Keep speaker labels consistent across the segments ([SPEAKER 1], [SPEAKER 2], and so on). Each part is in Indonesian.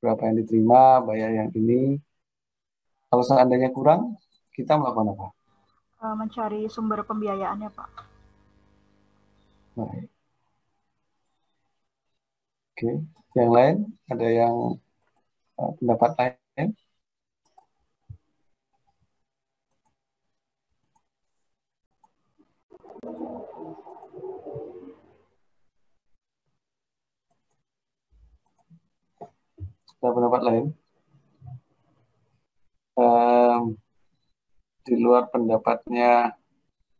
[SPEAKER 1] berapa yang diterima, bayar yang ini. Kalau seandainya kurang, kita melakukan apa?
[SPEAKER 2] Mencari sumber pembiayaannya, Pak.
[SPEAKER 1] Baik. Oke, yang lain ada yang pendapat lain? Ada pendapat lain? Um, di luar pendapatnya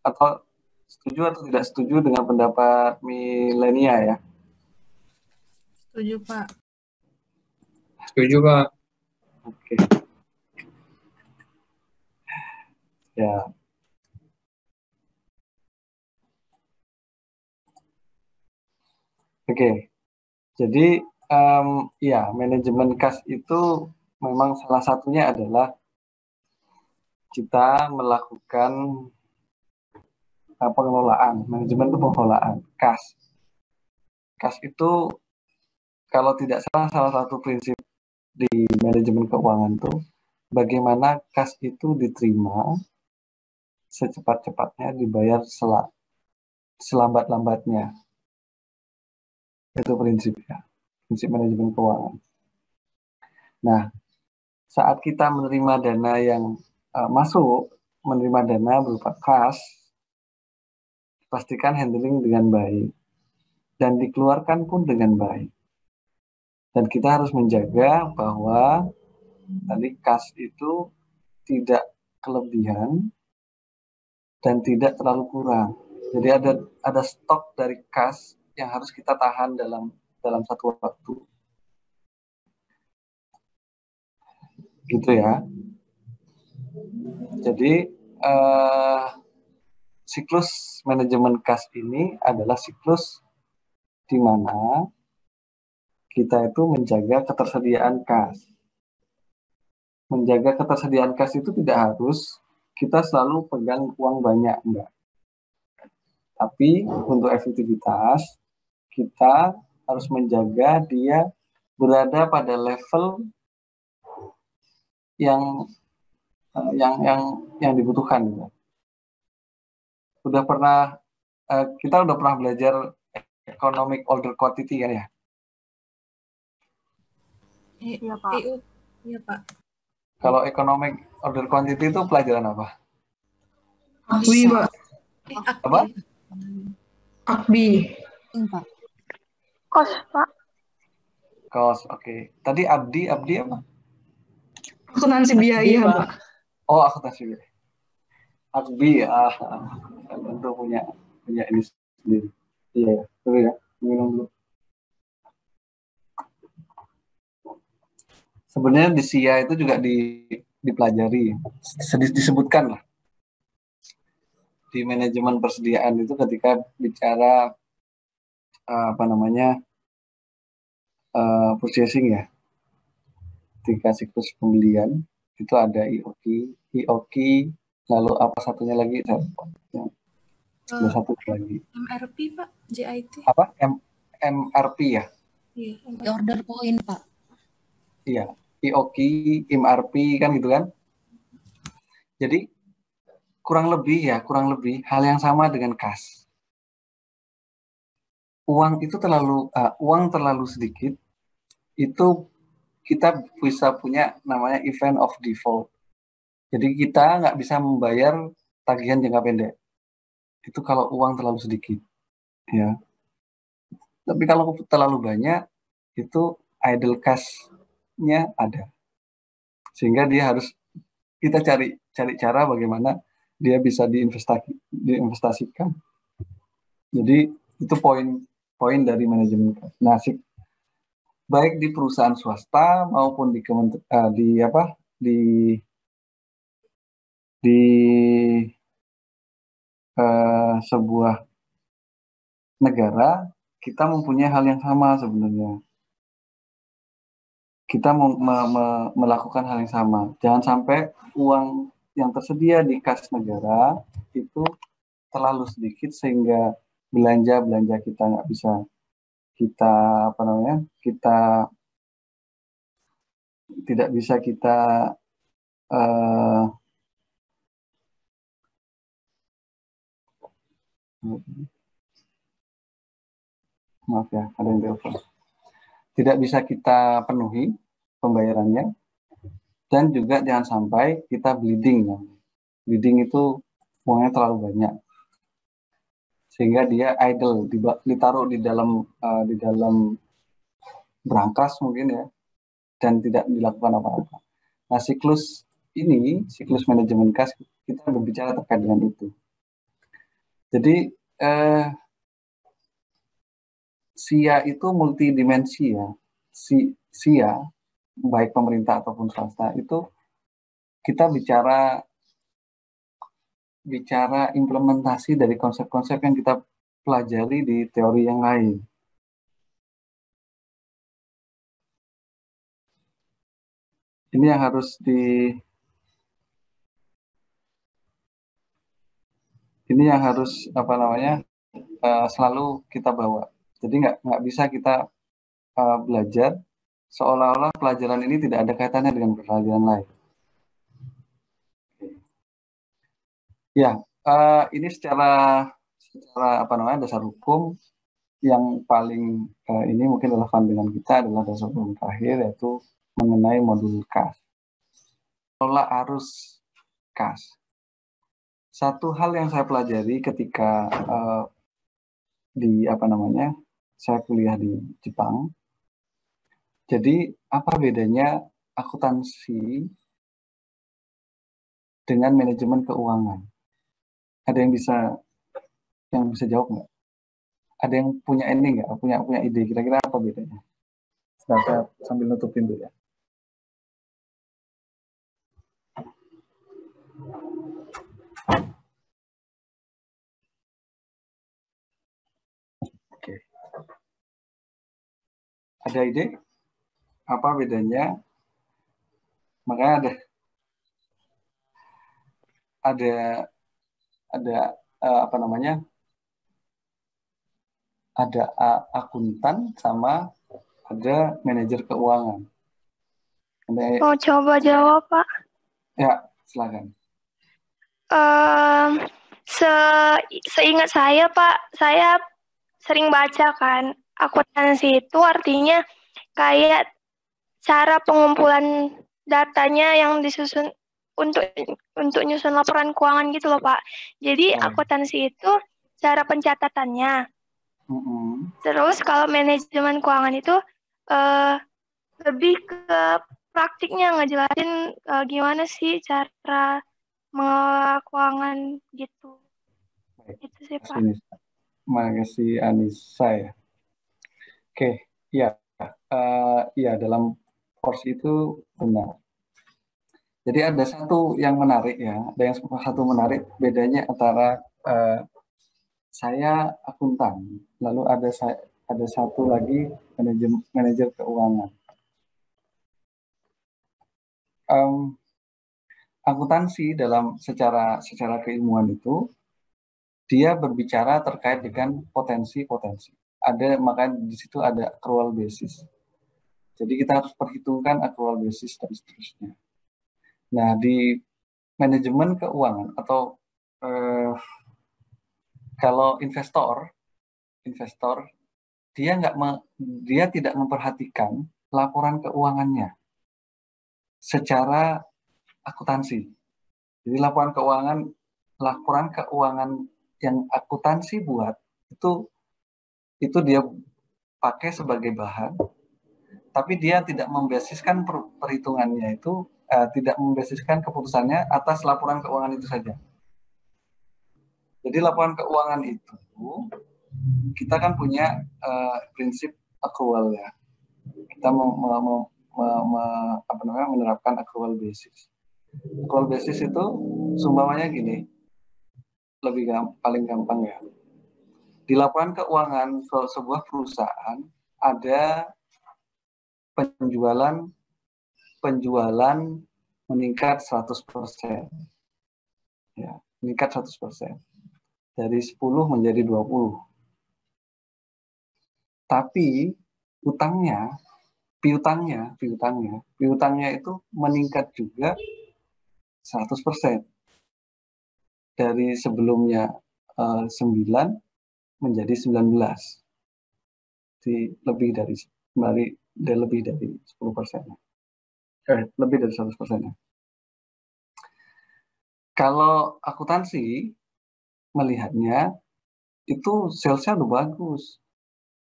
[SPEAKER 1] atau setuju atau tidak setuju dengan pendapat milenial ya?
[SPEAKER 3] Setuju, Pak.
[SPEAKER 4] Setuju, Pak.
[SPEAKER 1] Oke. Ya. Oke. Jadi ya manajemen kas itu memang salah satunya adalah kita melakukan pengelolaan, manajemen itu pengelolaan kas. Kas itu kalau tidak salah satu prinsip di manajemen keuangan itu bagaimana kas itu diterima secepat-cepatnya, dibayar selambat-lambatnya. Itu prinsipnya, prinsip manajemen keuangan. Nah, saat kita menerima dana yang masuk, menerima dana berupa kas, pastikan handling dengan baik dan dikeluarkan pun dengan baik. Dan kita harus menjaga bahwa tadi kas itu tidak kelebihan dan tidak terlalu kurang. Jadi ada stok dari kas yang harus kita tahan dalam satu waktu. Gitu ya. Jadi siklus manajemen kas ini adalah siklus di mana kita itu menjaga ketersediaan kas. Menjaga ketersediaan kas itu tidak harus kita selalu pegang uang banyak, enggak. Tapi untuk efektivitas, kita harus menjaga dia berada pada level yang dibutuhkan. Kita udah pernah belajar economic order quantity kan ya?
[SPEAKER 2] Iya, Pak.
[SPEAKER 3] Iya, Pak.
[SPEAKER 1] Kalau economic order quantity itu pelajaran apa?
[SPEAKER 4] Akbi, Pak.
[SPEAKER 1] Apa?
[SPEAKER 4] Akbi.
[SPEAKER 5] Pak.
[SPEAKER 2] Kos, Pak.
[SPEAKER 1] Kos, oke. Tadi abdi apa?
[SPEAKER 4] Akuntansi biaya, Pak.
[SPEAKER 1] Oh, akuntansi biaya. Akbi, tentu punya ini sendiri. Iya, dulu ya, minum dulu. Sebenarnya di SIA itu juga dipelajari, disebutkan lah. Di manajemen persediaan itu ketika bicara purchasing ya, ketika siklus pembelian itu ada IOQ, lalu apa satunya lagi? Ada satu lagi.
[SPEAKER 3] MRP, Pak, JIT.
[SPEAKER 1] Apa? MRP ya?
[SPEAKER 3] Iya.
[SPEAKER 5] Order point, Pak.
[SPEAKER 1] Iya, IOQ, MRP kan gitu kan? Jadi kurang lebih hal yang sama dengan kas. Uang terlalu sedikit, itu kita bisa punya namanya event of default. Jadi kita nggak bisa membayar tagihan jangka pendek. Itu kalau uang terlalu sedikit, ya. Tapi kalau terlalu banyak, itu idle cash-nya ada. Sehingga dia harus kita cari cara bagaimana dia bisa diinvestasikan. Jadi itu poin dari manajemen kas. Nah, baik di perusahaan swasta maupun di sebuah negara, kita mempunyai hal yang sama sebenarnya. Kita melakukan hal yang sama. Jangan sampai uang yang tersedia di kas negara itu terlalu sedikit sehingga belanja kita nggak bisa kita tidak bisa kita maaf ya, ada yang telepon. Tidak bisa kita penuhi pembayarannya, dan juga jangan sampai kita bleeding. Ya. Bleeding itu uangnya terlalu banyak, sehingga dia idle, ditaruh di dalam berangkas mungkin ya, dan tidak dilakukan apa-apa. Nah, siklus manajemen kas, kita berbicara terkait dengan itu. Jadi SIA itu multidimensi ya. SIA, baik pemerintah ataupun swasta, itu kita bicara implementasi dari konsep-konsep yang kita pelajari di teori yang lain. Ini yang harus selalu kita bawa. Jadi nggak bisa kita belajar seolah-olah pelajaran ini tidak ada kaitannya dengan pelajaran lain. Ya, ini secara dasar hukum yang paling ini mungkin relevan dengan kita adalah dasar hukum terakhir, yaitu mengenai modul kas. Kelola arus kas. Satu hal yang saya pelajari ketika saya kuliah di Jepang. Jadi apa bedanya akuntansi dengan manajemen keuangan? Ada yang bisa jawab nggak? Ada yang punya ini nggak? Punya ide kira-kira apa bedanya? Saya sambil nutupin dulu ya. Oke. Ada ide? Apa bedanya? Makanya ada ada akuntan sama ada manajer keuangan.
[SPEAKER 2] Mau coba jawab, Pak?
[SPEAKER 1] Ya, silakan.
[SPEAKER 2] Seingat saya, Pak, saya sering baca kan, akuntansi itu artinya kayak cara pengumpulan datanya yang disusun untuk nyusun laporan keuangan gitu loh, Pak. Jadi akuntansi itu cara pencatatannya. Terus kalau manajemen keuangan itu lebih ke praktiknya, ngejelasin gimana sih cara mengelola keuangan gitu. Itu sih, Pak.
[SPEAKER 1] Makasih Anissa ya. Oke, ya dalam porsi itu benar. Jadi ada satu yang menarik ya, bedanya antara saya akuntan, lalu ada satu lagi manajer keuangan. Akuntansi dalam secara keilmuan itu dia berbicara terkait dengan potensi-potensi. Makanya di situ ada accrual basis. Jadi kita harus perhitungkan accrual basis dan seterusnya. Nah, di manajemen keuangan atau kalau investor dia tidak memperhatikan laporan keuangannya secara akuntansi. Jadi laporan keuangan yang akuntansi buat itu dia pakai sebagai bahan, tapi dia tidak membasiskan perhitungannya itu, tidak membasiskan keputusannya atas laporan keuangan itu saja. Jadi laporan keuangan itu kita kan punya prinsip accrual ya. Kita menerapkan accrual basis. Accrual basis itu seumpamanya gini, paling gampang ya. Di laporan keuangan sebuah perusahaan ada penjualan meningkat 100%. Ya, meningkat 100%. Dari 10 menjadi 20. Tapi utangnya piutangnya itu meningkat juga 100%. Dari sebelumnya 9 menjadi 19. Lebih dari 10%. Lebih dari 100%. Kalau akuntansi melihatnya itu salesnya udah bagus,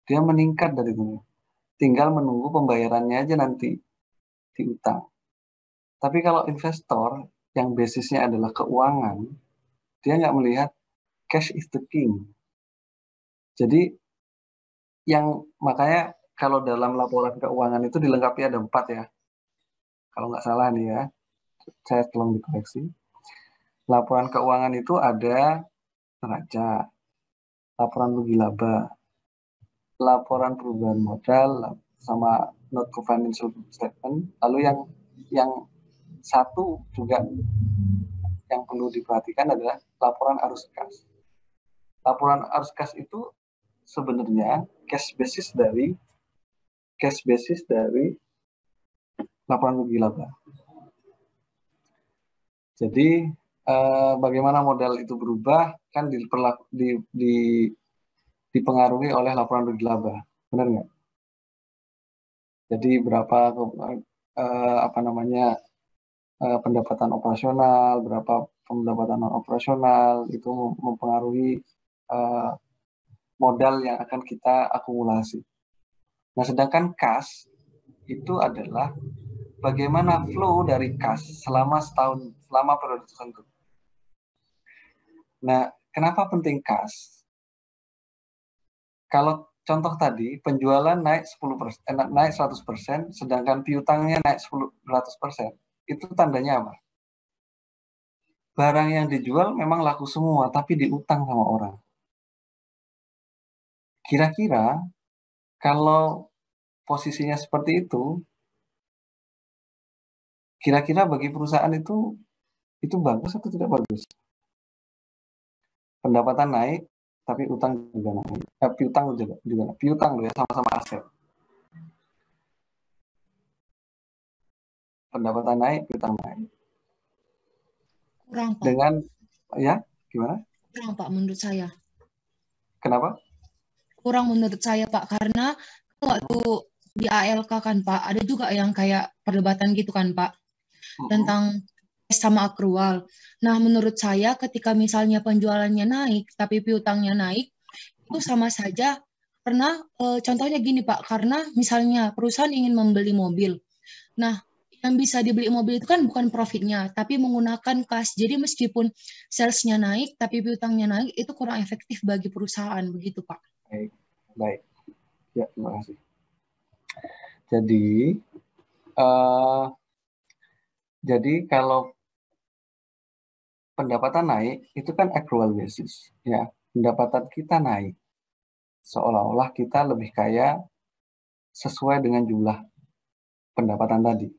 [SPEAKER 1] dia meningkat dari dulu. Tinggal menunggu pembayarannya aja nanti diutang. Tapi kalau investor yang basisnya adalah keuangan, dia nggak melihat cash is the king. Jadi makanya kalau dalam laporan keuangan itu dilengkapi ada 4 ya. Kalau nggak salah nih ya, saya tolong dikoreksi. Laporan keuangan itu ada neraca, laporan rugi laba, laporan perubahan modal, sama note to financial statement. Lalu yang satu juga yang perlu diperhatikan adalah laporan arus kas. Laporan arus kas itu sebenarnya cash basis dari laporan rugi laba. Jadi bagaimana modal itu berubah kan dipengaruhi oleh laporan rugi laba, benar nggak? Jadi berapa pendapatan operasional, berapa pendapatan non operasional itu mempengaruhi modal yang akan kita akumulasi. Nah, sedangkan kas itu adalah bagaimana flow dari kas selama setahun, selama periode tertentu. Nah, kenapa penting kas? Kalau contoh tadi, penjualan naik 100%, sedangkan piutangnya naik 100%. Itu tandanya apa? Barang yang dijual memang laku semua, tapi diutang sama orang. Kira-kira kalau posisinya seperti itu, kira-kira bagi perusahaan itu bagus atau tidak bagus? Pendapatan naik, tapi utang juga naik. Piutang ya, sama-sama aset. Pendapatan naik, piutang naik.
[SPEAKER 5] Kurang, Pak.
[SPEAKER 1] Dengan, ya, gimana?
[SPEAKER 5] Kurang, Pak, menurut saya.
[SPEAKER 1] Kenapa?
[SPEAKER 5] Kurang menurut saya, Pak, karena waktu di ALK kan, Pak, ada juga yang kayak perdebatan gitu kan, Pak, tentang sama akrual. Nah, menurut saya ketika misalnya penjualannya naik, tapi piutangnya naik, itu sama saja. Karena contohnya gini, Pak, karena misalnya perusahaan ingin membeli mobil. Nah, yang bisa dibeli mobil itu kan bukan profitnya, tapi menggunakan kas. Jadi meskipun salesnya naik, tapi piutangnya naik, itu kurang efektif bagi perusahaan. Begitu, Pak.
[SPEAKER 1] Baik. Ya, terima kasih. Jadi kalau pendapatan naik, itu kan accrual basis. Ya, pendapatan kita naik. Seolah-olah kita lebih kaya sesuai dengan jumlah pendapatan tadi.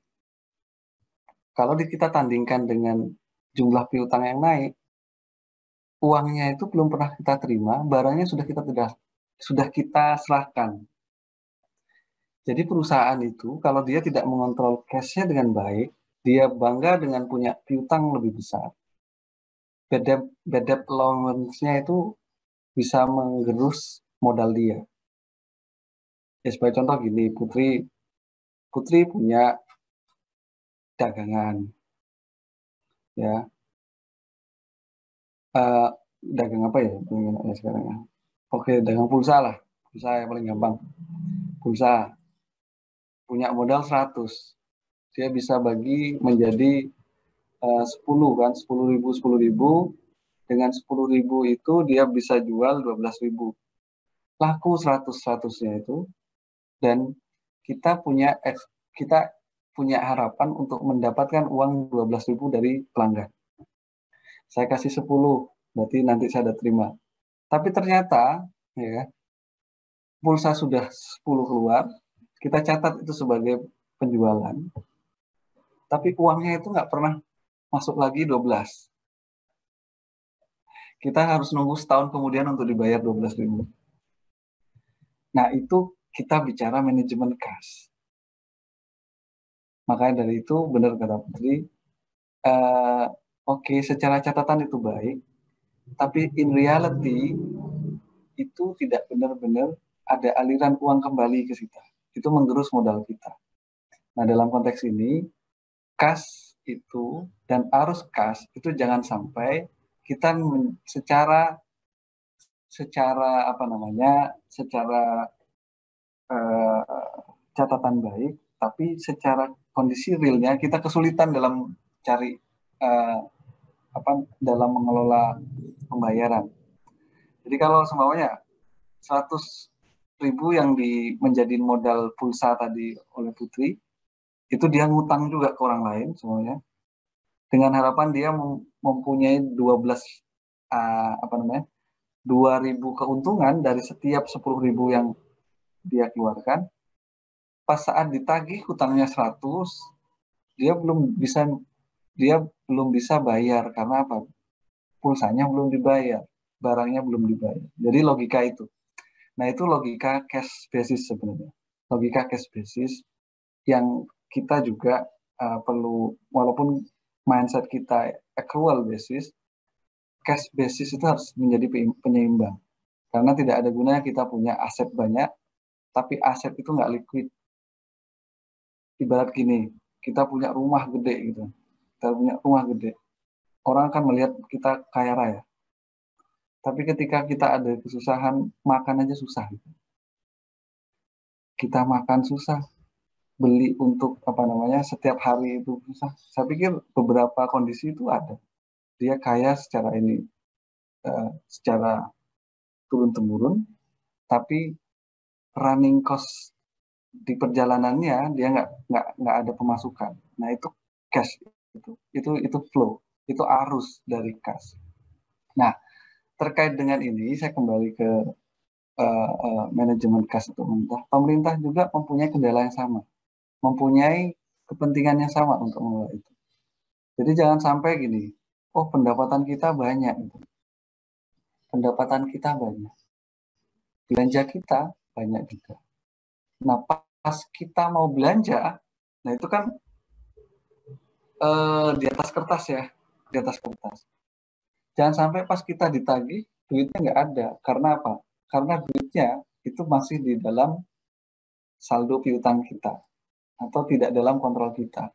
[SPEAKER 1] Kalau kita tandingkan dengan jumlah piutang yang naik, uangnya itu belum pernah kita terima, barangnya sudah kita serahkan. Jadi perusahaan itu kalau dia tidak mengontrol cash-nya dengan baik, dia bangga dengan punya piutang lebih besar. Bad debt allowance-nya itu bisa menggerus modal dia. Ya, sebagai contoh gini, Putri punya dagangan, ya. Dagang apa ya sekarang ya? Oke, dagang pulsa lah, pulsa yang paling gampang. Pulsa punya modal 100, dia bisa bagi menjadi 10 kan, 10.000, dengan 10.000 itu dia bisa jual 12.000, laku 100-100-nya itu, dan kita punya harapan untuk mendapatkan uang 12.000 dari pelanggan. Saya kasih 10, berarti nanti saya ada terima. Tapi ternyata ya pulsa sudah 10 keluar, kita catat itu sebagai penjualan, tapi uangnya itu nggak pernah masuk lagi 12. Kita harus nunggu setahun kemudian untuk dibayar 12.000. Nah, itu kita bicara manajemen kas. Makanya dari itu benar kata Putri, oke, secara catatan itu baik, tapi in reality itu tidak benar-benar ada aliran uang kembali ke kita. Itu menggerus modal kita. Nah, dalam konteks ini, kas itu dan arus kas itu jangan sampai kita secara apa namanya, secara catatan baik, tapi secara kondisi realnya kita kesulitan dalam cari dalam mengelola pembayaran. Jadi kalau semuanya 100.000 yang menjadi modal pulsa tadi oleh Putri, itu dia ngutang juga ke orang lain semuanya, dengan harapan dia mempunyai 2.000 keuntungan dari setiap 10.000 yang dia keluarkan. Pas saat ditagih hutangnya 100, dia belum bisa bayar karena apa? Pulsanya belum dibayar, barangnya belum dibayar. Jadi logika itu. Nah, itu logika cash basis sebenarnya. Logika cash basis yang kita juga perlu, walaupun mindset kita accrual basis, cash basis itu harus menjadi penyeimbang. Karena tidak ada gunanya kita punya aset banyak, tapi aset itu nggak liquid. Ibarat gini, kita punya rumah gede gitu. Kita punya rumah gede. Orang akan melihat kita kaya raya. Tapi ketika kita ada kesusahan, makan aja susah. Gitu. Kita makan susah, beli untuk setiap hari itu susah. Saya pikir beberapa kondisi itu ada. Dia kaya secara secara turun-temurun, tapi running cost di perjalanannya dia nggak ada pemasukan. Nah, itu cash, itu flow, itu arus dari kas. Nah, terkait dengan ini saya kembali ke manajemen kas itu pemerintah. Pemerintah juga mempunyai kendala yang sama, mempunyai kepentingan yang sama untuk mengelola itu. Jadi jangan sampai gini, pendapatan kita banyak, pendapatan kita banyak, belanja kita banyak juga. Nah, pas kita mau belanja, nah itu kan di atas kertas ya, di atas kertas. Jangan sampai pas kita ditagih, duitnya nggak ada. Karena apa? Karena duitnya itu masih di dalam saldo piutang kita, atau tidak dalam kontrol kita.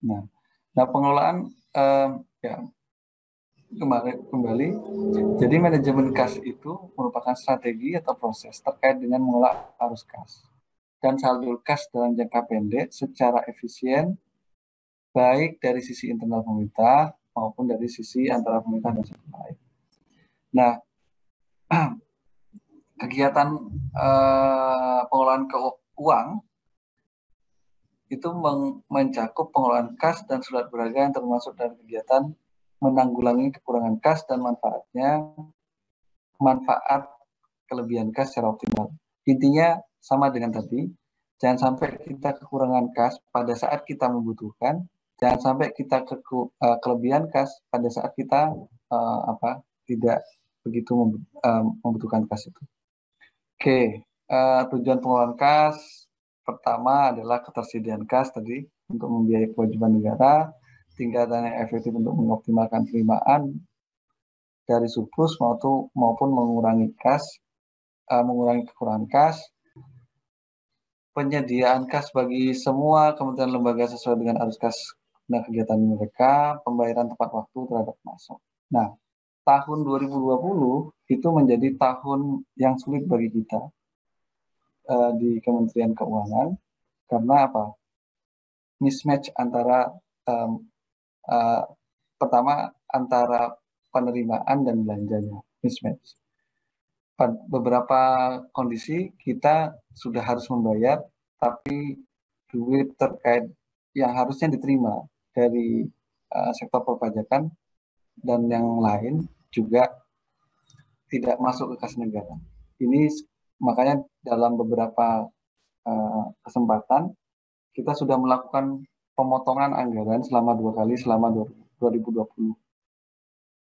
[SPEAKER 1] Nah pengelolaan ya kembali. Jadi manajemen kas itu merupakan strategi atau proses terkait dengan mengelola arus kas dan saldo kas dalam jangka pendek secara efisien, baik dari sisi internal pemerintah maupun dari sisi antara pemerintah dan sektor lain. Nah, kegiatan pengelolaan uang itu mencakup pengelolaan kas dan surat berharga yang termasuk dalam kegiatan menanggulangi kekurangan kas dan manfaat kelebihan kas secara optimal. Intinya sama dengan tadi, jangan sampai kita kekurangan kas pada saat kita membutuhkan, jangan sampai kita kelebihan kas pada saat kita tidak begitu membutuhkan kas itu. Oke, tujuan pengelolaan kas pertama adalah ketersediaan kas tadi untuk membiayai kewajiban negara, tingkatan yang efektif untuk mengoptimalkan penerimaan dari surplus maupun mengurangi kekurangan kas, penyediaan kas bagi semua kementerian lembaga sesuai dengan arus kas dan kegiatan mereka, pembayaran tepat waktu terhadap masuk. Nah, tahun 2020 itu menjadi tahun yang sulit bagi kita di Kementerian Keuangan karena apa? Mismatch antara pertama antara penerimaan dan belanjanya, mismatch. Beberapa kondisi kita sudah harus membayar, tapi duit terkait yang harusnya diterima dari sektor perpajakan dan yang lain juga tidak masuk ke kas negara. Ini makanya dalam beberapa kesempatan kita sudah melakukan pemotongan anggaran selama 2 kali selama 2020.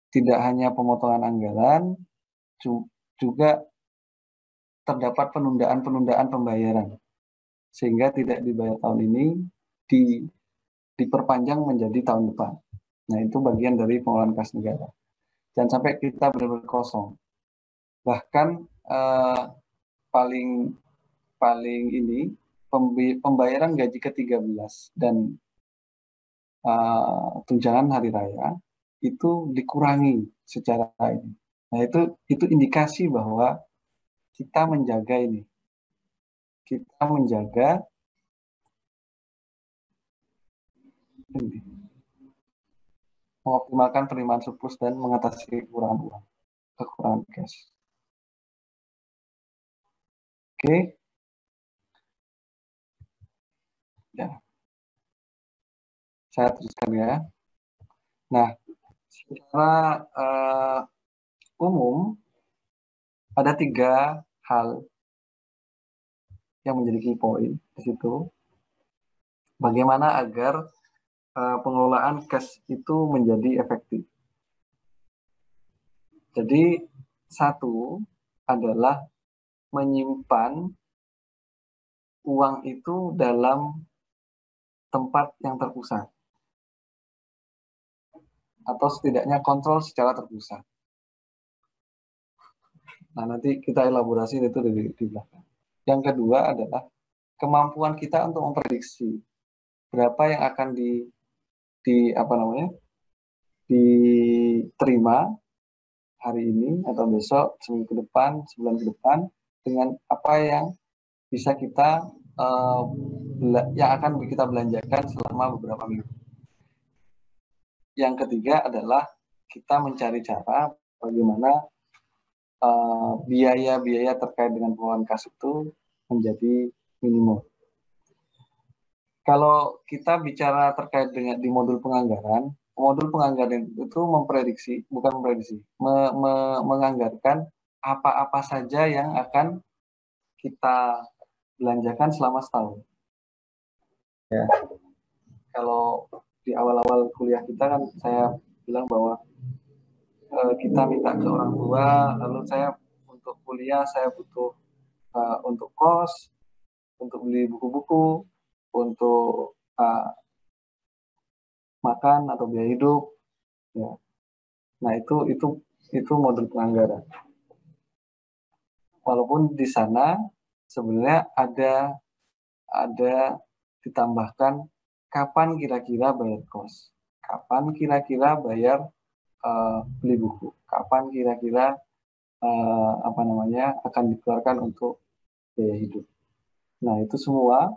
[SPEAKER 1] Tidak hanya pemotongan anggaran, juga terdapat penundaan pembayaran sehingga tidak dibayar tahun ini diperpanjang menjadi tahun depan. Nah, itu bagian dari pengelolaan kas negara. Jangan sampai kita benar-benar kosong. Bahkan paling ini pembayaran gaji ke-13 dan tunjangan hari raya itu dikurangi secara ini. Nah, itu indikasi bahwa kita menjaga ini. Kita menjaga ini, mengoptimalkan penerimaan surplus dan mengatasi kekurangan cash. Oke. Ya. Saya teruskan ya. Nah, secara umum ada 3 hal yang menjadi key point di situ. Bagaimana agar pengelolaan cash itu menjadi efektif. Jadi, satu adalah menyimpan uang itu dalam tempat yang terpusat. Atau setidaknya kontrol secara terpusat. Nah, nanti kita elaborasi itu di belakang. Yang kedua adalah kemampuan kita untuk memprediksi berapa yang akan diterima hari ini atau besok, seminggu ke depan, sebulan ke depan, dengan apa yang bisa kita yang akan kita belanjakan selama beberapa minggu. Yang ketiga adalah kita mencari cara bagaimana biaya-biaya terkait dengan pengelolaan kas itu menjadi minimum. Kalau kita bicara terkait dengan di modul penganggaran itu menganggarkan apa-apa saja yang akan kita belanjakan selama setahun. Ya. Kalau di awal-awal kuliah kita kan saya bilang bahwa kita minta ke orang tua, lalu saya untuk kuliah saya butuh untuk kos, untuk beli buku-buku, untuk makan atau biaya hidup, ya. Nah itu modul penganggaran. Walaupun di sana sebenarnya ada ditambahkan kapan kira-kira bayar kos, kapan kira-kira bayar beli buku, kapan kira-kira akan dikeluarkan untuk biaya hidup. Nah, itu semua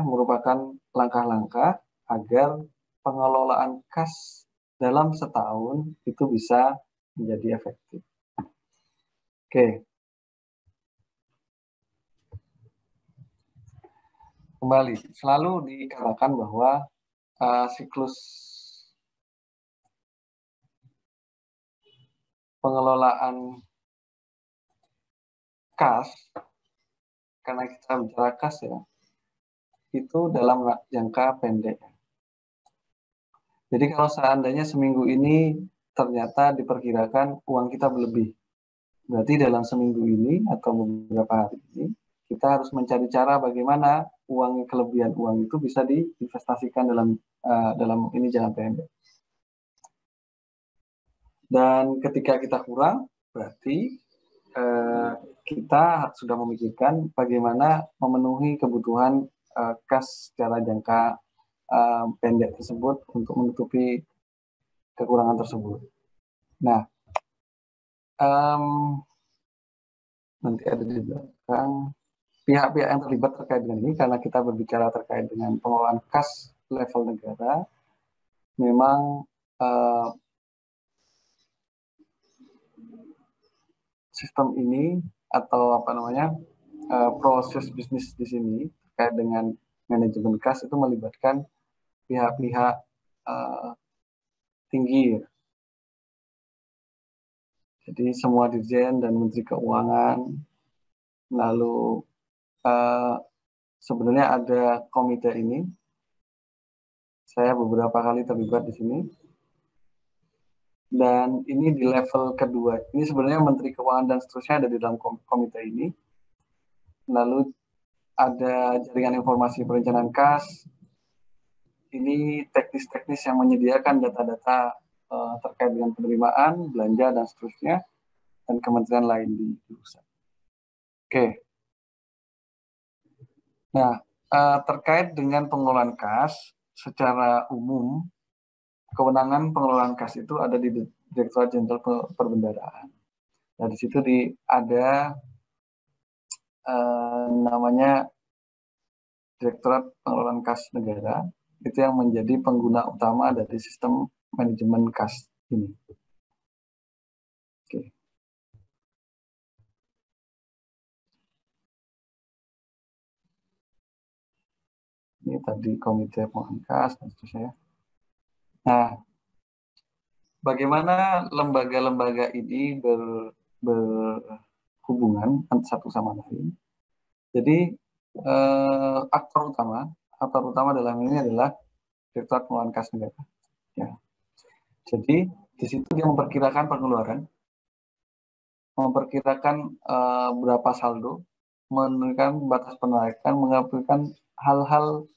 [SPEAKER 1] merupakan langkah-langkah agar pengelolaan kas dalam setahun itu bisa menjadi efektif. Oke. Kembali, selalu dikatakan bahwa siklus pengelolaan kas, karena kita bicara kas ya, itu dalam jangka pendek. Jadi kalau seandainya seminggu ini ternyata diperkirakan uang kita berlebih, berarti dalam seminggu ini atau beberapa hari ini kita harus mencari cara bagaimana kelebihan uang itu bisa diinvestasikan dalam ini jangka pendek. Dan ketika kita kurang, berarti kita sudah memikirkan bagaimana memenuhi kebutuhan kas secara jangka pendek tersebut untuk menutupi kekurangan tersebut. Nah, nanti ada di belakang pihak-pihak yang terlibat terkait dengan ini, karena kita berbicara terkait dengan pengelolaan kas level negara, memang sistem ini atau proses bisnis di sini terkait dengan manajemen kas itu melibatkan pihak-pihak tinggi. Jadi semua dirjen dan menteri keuangan, lalu sebenarnya ada komite ini. Saya beberapa kali terlibat di sini. Dan ini di level kedua. Ini sebenarnya Menteri Keuangan dan seterusnya ada di dalam komite ini. lalu ada jaringan informasi perencanaan kas. Ini teknis-teknis yang menyediakan data-data terkait dengan penerimaan, belanja, dan seterusnya, dan kementerian lain di pusat. Oke. Nah, terkait dengan pengelolaan kas, secara umum, kewenangan pengelolaan kas itu ada di Direktorat Jenderal Perbendaharaan. Nah, di situ ada namanya Direktorat Pengelolaan Kas Negara, itu yang menjadi pengguna utama dari sistem manajemen kas ini. Oke. Ini tadi komite pengelolaan kas dan seterusnya. Nah, bagaimana lembaga-lembaga ini berhubungan satu sama lain? Jadi aktor utama dalam ini adalah Direktorat Pengelolaan Kas Negara. Ya. Jadi di situ dia memperkirakan pengeluaran, memperkirakan berapa saldo, menentukan batas penarikan, mengaplikan hal-hal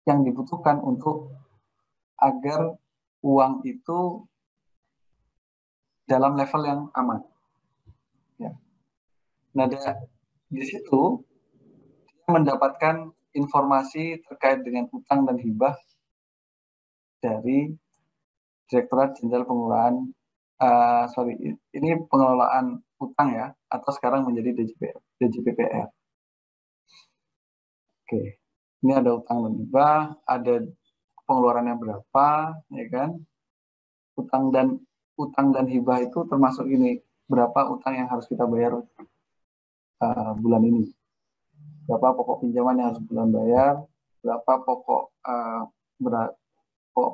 [SPEAKER 1] yang dibutuhkan untuk agar uang itu dalam level yang aman. Ya. Nah, di situ dia mendapatkan informasi terkait dengan utang dan hibah dari Direktorat Jenderal Pengelolaan, ini pengelolaan utang ya, atau sekarang menjadi DJPPR. Oke, ini ada utang dan hibah, ada pengeluarannya berapa, ya kan? Utang dan hibah itu termasuk ini, berapa utang yang harus kita bayar bulan ini, berapa pokok pinjaman yang harus bulan bayar, berapa pokok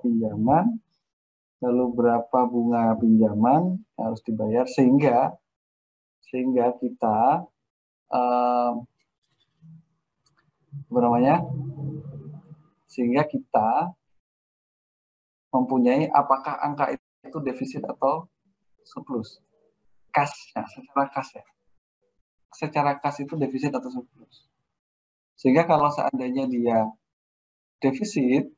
[SPEAKER 1] pinjaman, lalu berapa bunga pinjaman yang harus dibayar, sehingga kita sehingga kita mempunyai apakah angka itu defisit atau surplus. Kasnya, secara kas itu defisit atau surplus. Sehingga kalau seandainya dia defisit,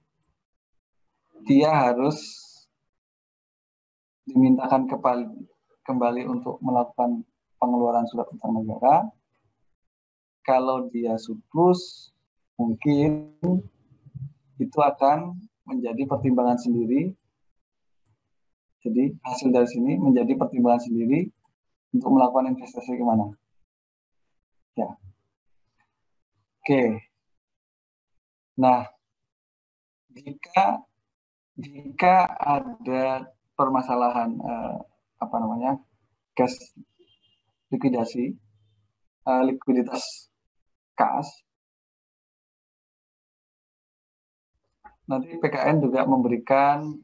[SPEAKER 1] dia harus dimintakan kembali untuk melakukan pengeluaran surat utang negara. Kalau dia surplus, mungkin itu akan menjadi pertimbangan sendiri. Jadi hasil dari sini menjadi pertimbangan sendiri untuk melakukan investasi kemana. Ya. Oke. Nah, jika ada permasalahan cash likuiditas kas, nanti PKN juga menentukan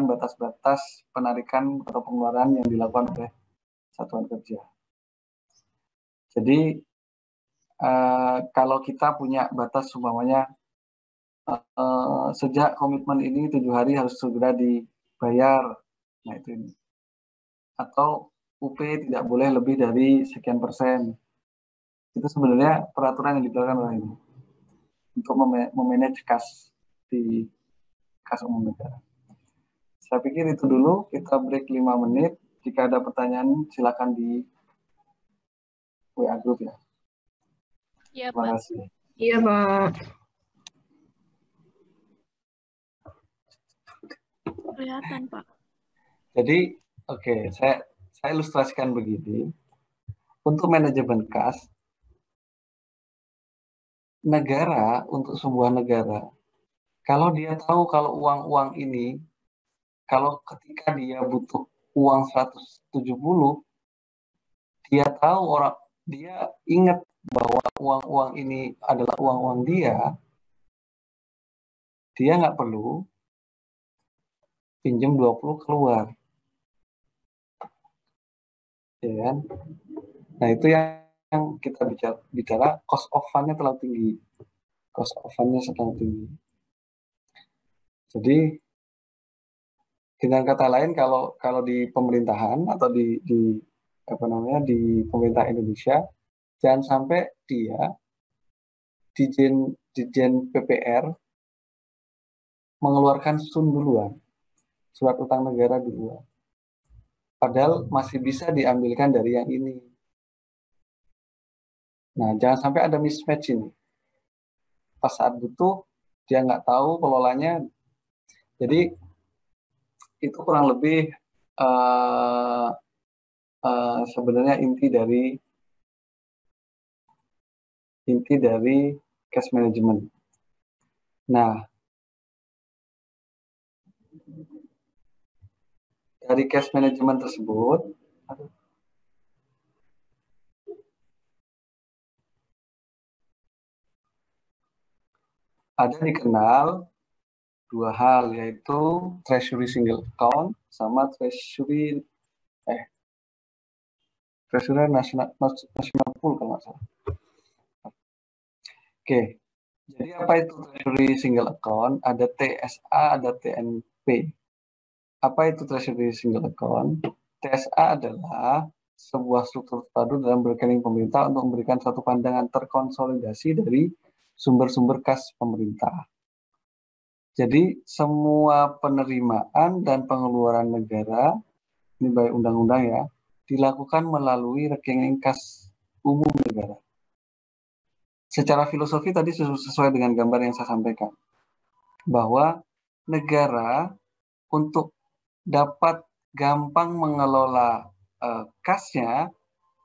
[SPEAKER 1] batas-batas penarikan atau pengeluaran yang dilakukan oleh satuan kerja. Jadi kalau kita punya batas umpamanya sejak komitmen ini 7 hari harus segera dibayar, nah itu ini. Atau UP tidak boleh lebih dari sekian persen. Itu sebenarnya peraturan yang dikeluarkan oleh ini untuk memanage kas di kas umum negara. Saya pikir itu dulu, kita break 5 menit. Jika ada pertanyaan silakan di WA group ya.
[SPEAKER 2] Iya,
[SPEAKER 1] Terima
[SPEAKER 2] Pak.
[SPEAKER 1] kasih.
[SPEAKER 4] Iya, Pak.
[SPEAKER 2] Kelihatan, Pak.
[SPEAKER 1] Jadi, oke, saya ilustrasikan begini. Untuk manajemen kas, negara, untuk sebuah negara, kalau dia tahu kalau uang-uang ini, kalau ketika dia butuh uang 170, dia ingat bahwa uang-uang ini adalah uang-uang dia nggak perlu pinjam 20 keluar. Ya kan? Nah, itu yang kita bicara cost of fund-nya terlalu tinggi. Cost of fund-nya terlalu tinggi. Jadi, dengan kata lain, kalau di pemerintahan atau di di pemerintah Indonesia, jangan sampai dia Dijen PPR mengeluarkan SUN duluan, surat utang negara duluan. Padahal masih bisa diambilkan dari yang ini. Nah, jangan sampai ada mismatch ini. Pas saat butuh, dia nggak tahu kelolanya. Jadi, itu kurang lebih sebenarnya inti dari cash management. Nah, dari cash management tersebut, ada dikenal dua hal, yaitu treasury single account sama treasury national pool kalau nggak salah. Oke, jadi apa itu treasury single account? Ada TSA, ada TNP. Apa itu treasury single account? TSA adalah sebuah struktur terpadu dalam rekening pemerintah untuk memberikan satu pandangan terkonsolidasi dari sumber-sumber kas pemerintah. Jadi semua penerimaan dan pengeluaran negara, ini baik undang-undang ya, dilakukan melalui rekening kas umum negara. Secara filosofi tadi sesuai dengan gambar yang saya sampaikan, bahwa negara untuk dapat gampang mengelola kasnya,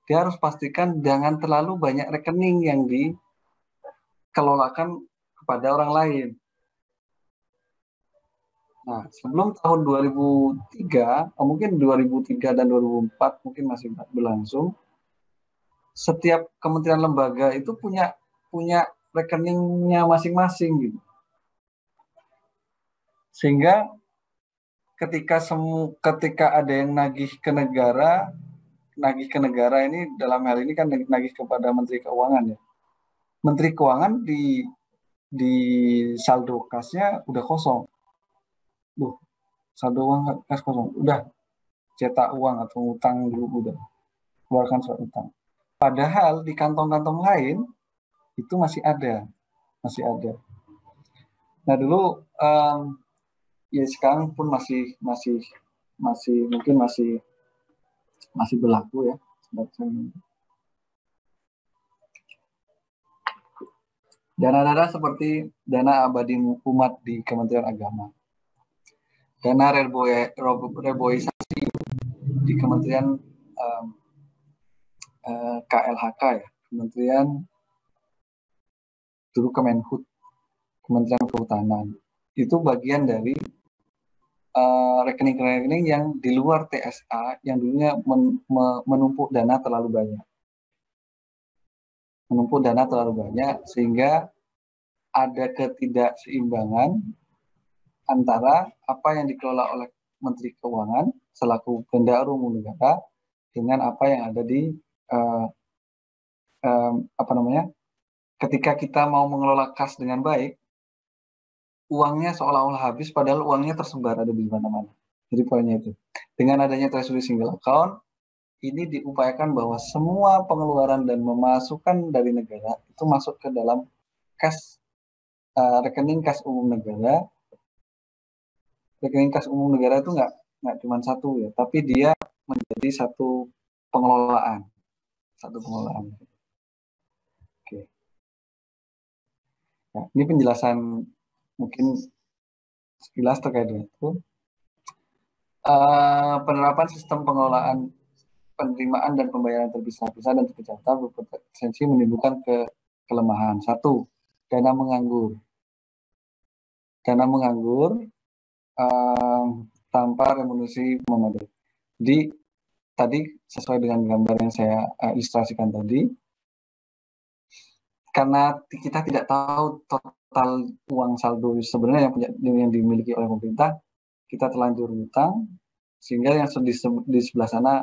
[SPEAKER 1] dia harus pastikan jangan terlalu banyak rekening yang dikelolakan kepada orang lain. Nah, sebelum tahun 2003, mungkin 2003 dan 2004 mungkin masih berlangsung, setiap kementerian lembaga itu punya rekeningnya masing-masing gitu. Sehingga ketika ada yang nagih ke negara ini dalam hal ini kan nagih kepada Menteri Keuangan ya. Menteri Keuangan di saldo kasnya udah kosong. Saldo uang kas kosong. Udah cetak uang atau utang dulu udah. Keluarkan surat utang. Padahal di kantong-kantong lain itu masih ada. Nah, dulu ya sekarang pun masih mungkin masih berlaku ya. Dana-dana seperti dana abadi umat di Kementerian Agama, dana reboisasi di Kementerian KLHK ya, Kementerian dulu Kemenhut, Kementerian Kehutanan, itu bagian dari rekening-rekening yang di luar TSA yang dulunya menumpuk dana terlalu banyak sehingga ada ketidakseimbangan antara apa yang dikelola oleh Menteri Keuangan selaku bendahara umum negara dengan apa yang ada di ketika kita mau mengelola kas dengan baik, uangnya seolah-olah habis padahal uangnya tersebar ada di mana-mana. Jadi poinnya itu. Dengan adanya treasury single account, ini diupayakan bahwa semua pengeluaran dan memasukkan dari negara itu masuk ke dalam kas rekening kas umum negara. Rekening kas umum negara itu nggak cuma satu ya, tapi dia menjadi satu pengelolaan. Oke. Nah, ini penjelasan mungkin sekilas terkait dengan itu. Penerapan sistem pengelolaan penerimaan dan pembayaran terpisah-pisah dan terpecah berpotensi menimbulkan kelemahan. 1. Dana menganggur tanpa remunerasi memadai. Jadi tadi sesuai dengan gambar yang saya ilustrasikan tadi, karena kita tidak tahu total uang saldo sebenarnya yang dimiliki oleh pemerintah, kita terlanjur hutang sehingga yang di sebelah sana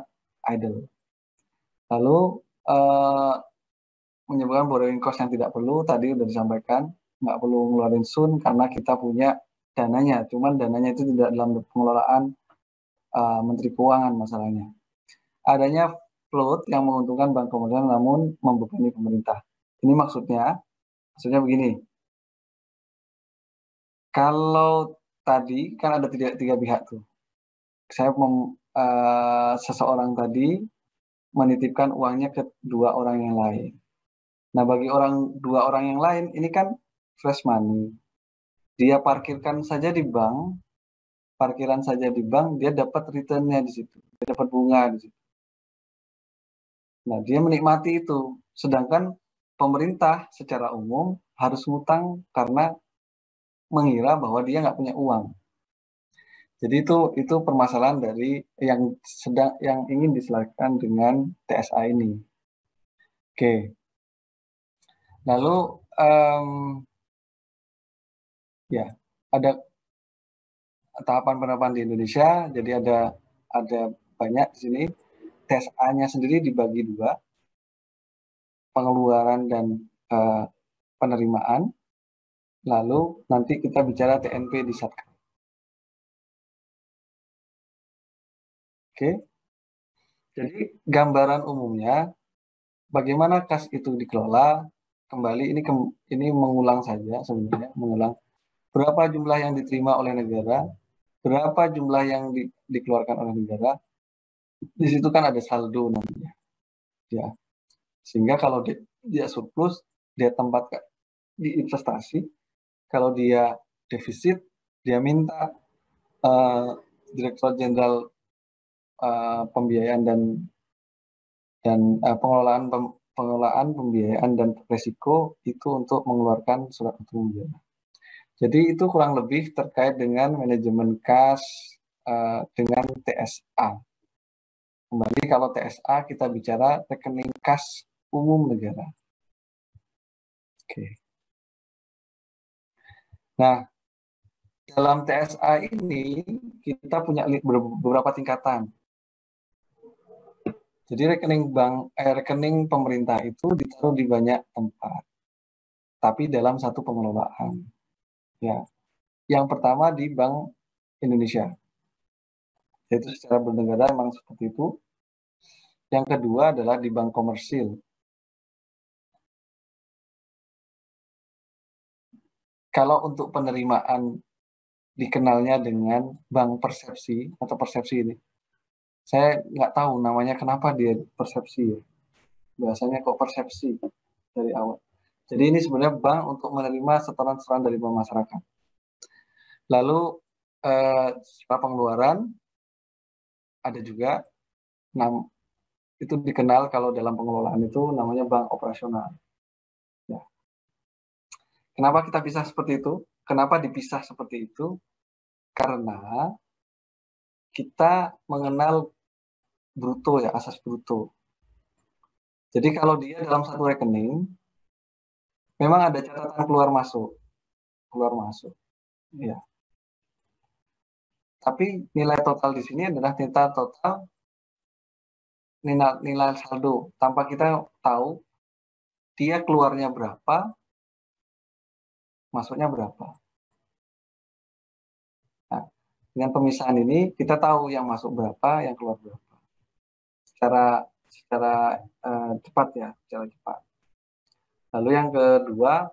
[SPEAKER 1] idle. Lalu menyebabkan borrowing cost yang tidak perlu, tadi sudah disampaikan, nggak perlu ngeluarin SUN karena kita punya dananya, cuman dananya itu tidak dalam pengelolaan Menteri Keuangan masalahnya. Adanya float yang menguntungkan bank komersial namun membebani pemerintah. Ini maksudnya begini. Kalau tadi kan ada tiga pihak tuh. Seseorang tadi menitipkan uangnya ke dua orang yang lain. Nah, bagi dua orang yang lain ini kan fresh money. Dia parkiran saja di bank, dia dapat return-nya di situ, dia dapat bunga di situ. Nah, dia menikmati itu. Sedangkan pemerintah secara umum harus ngutang karena mengira bahwa dia nggak punya uang. Jadi itu permasalahan dari yang ingin diselesaikan dengan TSA ini. Oke. Lalu ya ada tahapan di Indonesia. Jadi ada banyak di sini. TSA-nya sendiri dibagi dua, pengeluaran dan penerimaan. Lalu nanti kita bicara TNP di Satker. Oke. Jadi gambaran umumnya bagaimana kas itu dikelola. Kembali ini mengulang saja sebenarnya, mengulang berapa jumlah yang diterima oleh negara, berapa jumlah yang dikeluarkan oleh negara. Di situ kan ada saldo namanya. Ya. Sehingga kalau dia surplus, dia tempatkan di investasi. Kalau dia defisit, dia minta Direktur Jenderal Pembiayaan dan pengelolaan pembiayaan dan risiko itu untuk mengeluarkan surat utang negara. Jadi itu kurang lebih terkait dengan manajemen kas dengan TSA. Kembali kalau TSA kita bicara rekening kas umum negara. Oke. Nah, dalam TSA ini kita punya beberapa tingkatan. Jadi rekening pemerintah itu ditaruh di banyak tempat, tapi dalam satu pengelolaan. Ya, yang pertama di Bank Indonesia, yaitu secara bernegara memang seperti itu. Yang kedua adalah di bank komersil. Kalau untuk penerimaan dikenalnya dengan bank persepsi atau persepsi ini. Saya nggak tahu namanya kenapa dia persepsi ya. Biasanya kok persepsi dari awal. Jadi ini sebenarnya bank untuk menerima setoran-setoran dari masyarakat. Lalu setelah pengeluaran ada juga itu dikenal kalau dalam pengelolaan itu namanya bank operasional. Ya. Kenapa kita pisah seperti itu? Kenapa dipisah seperti itu? Karena kita mengenal bruto ya, asas bruto. Jadi kalau dia dalam satu rekening, memang ada catatan keluar masuk. Ya. Tapi nilai total di sini adalah nilai saldo. Tanpa kita tahu dia keluarnya berapa, masuknya berapa. Nah, dengan pemisahan ini kita tahu yang masuk berapa, yang keluar berapa. Secara cepat ya, secara cepat. Lalu yang kedua,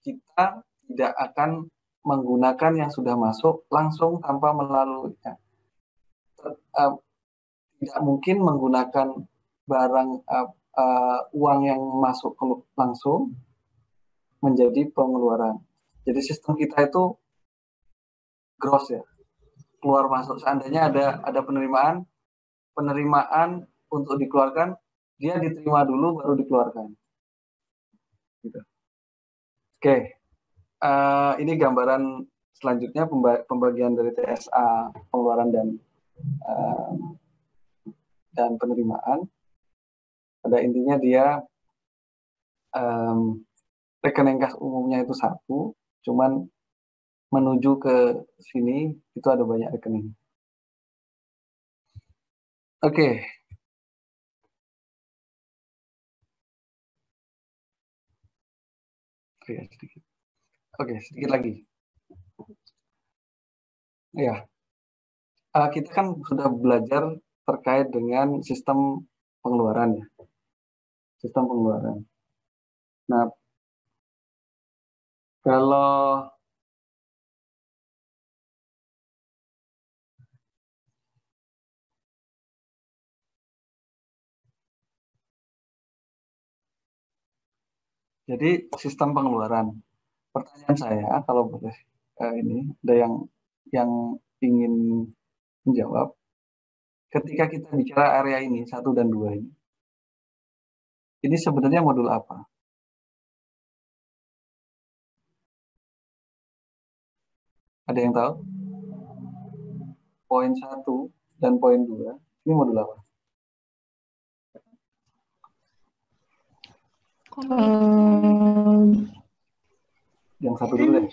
[SPEAKER 1] kita tidak akan menggunakan yang sudah masuk langsung tanpa melalui. Tidak mungkin menggunakan barang uang yang masuk langsung menjadi pengeluaran. Jadi sistem kita itu gross ya, keluar masuk. Seandainya ada penerimaan untuk dikeluarkan, dia diterima dulu baru dikeluarkan. Gitu. Oke, ini gambaran selanjutnya pembagian dari TSA pengeluaran dan penerimaan. Pada intinya dia rekening kas umumnya itu satu, cuman menuju ke sini itu ada banyak rekening. Oke. Sedikit lagi. Ya, kita kan sudah belajar terkait dengan sistem pengeluaran ya. Sistem pengeluaran. Nah, kalau jadi sistem pengeluaran. Pertanyaan saya, kalau boleh ini ada yang ingin menjawab. Ketika kita bicara area ini 1 dan 2 ini sebenarnya modul apa? Ada yang tahu? Poin 1 dan poin 2 ini modul apa? Yang satu dulu deh.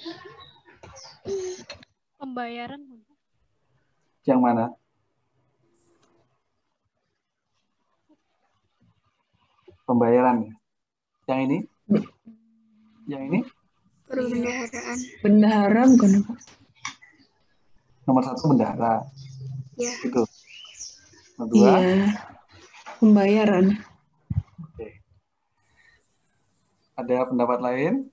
[SPEAKER 2] Pembayaran.
[SPEAKER 1] Yang mana? Pembayaran ya? Yang ini? Yang ini?
[SPEAKER 6] Perbendaharaan.
[SPEAKER 4] Bendahara bukan Pak?
[SPEAKER 1] Nomor 1 bendahara.
[SPEAKER 6] Ya.
[SPEAKER 1] Itu. Nomor 2.
[SPEAKER 4] Iya. Pembayaran.
[SPEAKER 1] Oke. Ada pendapat lain?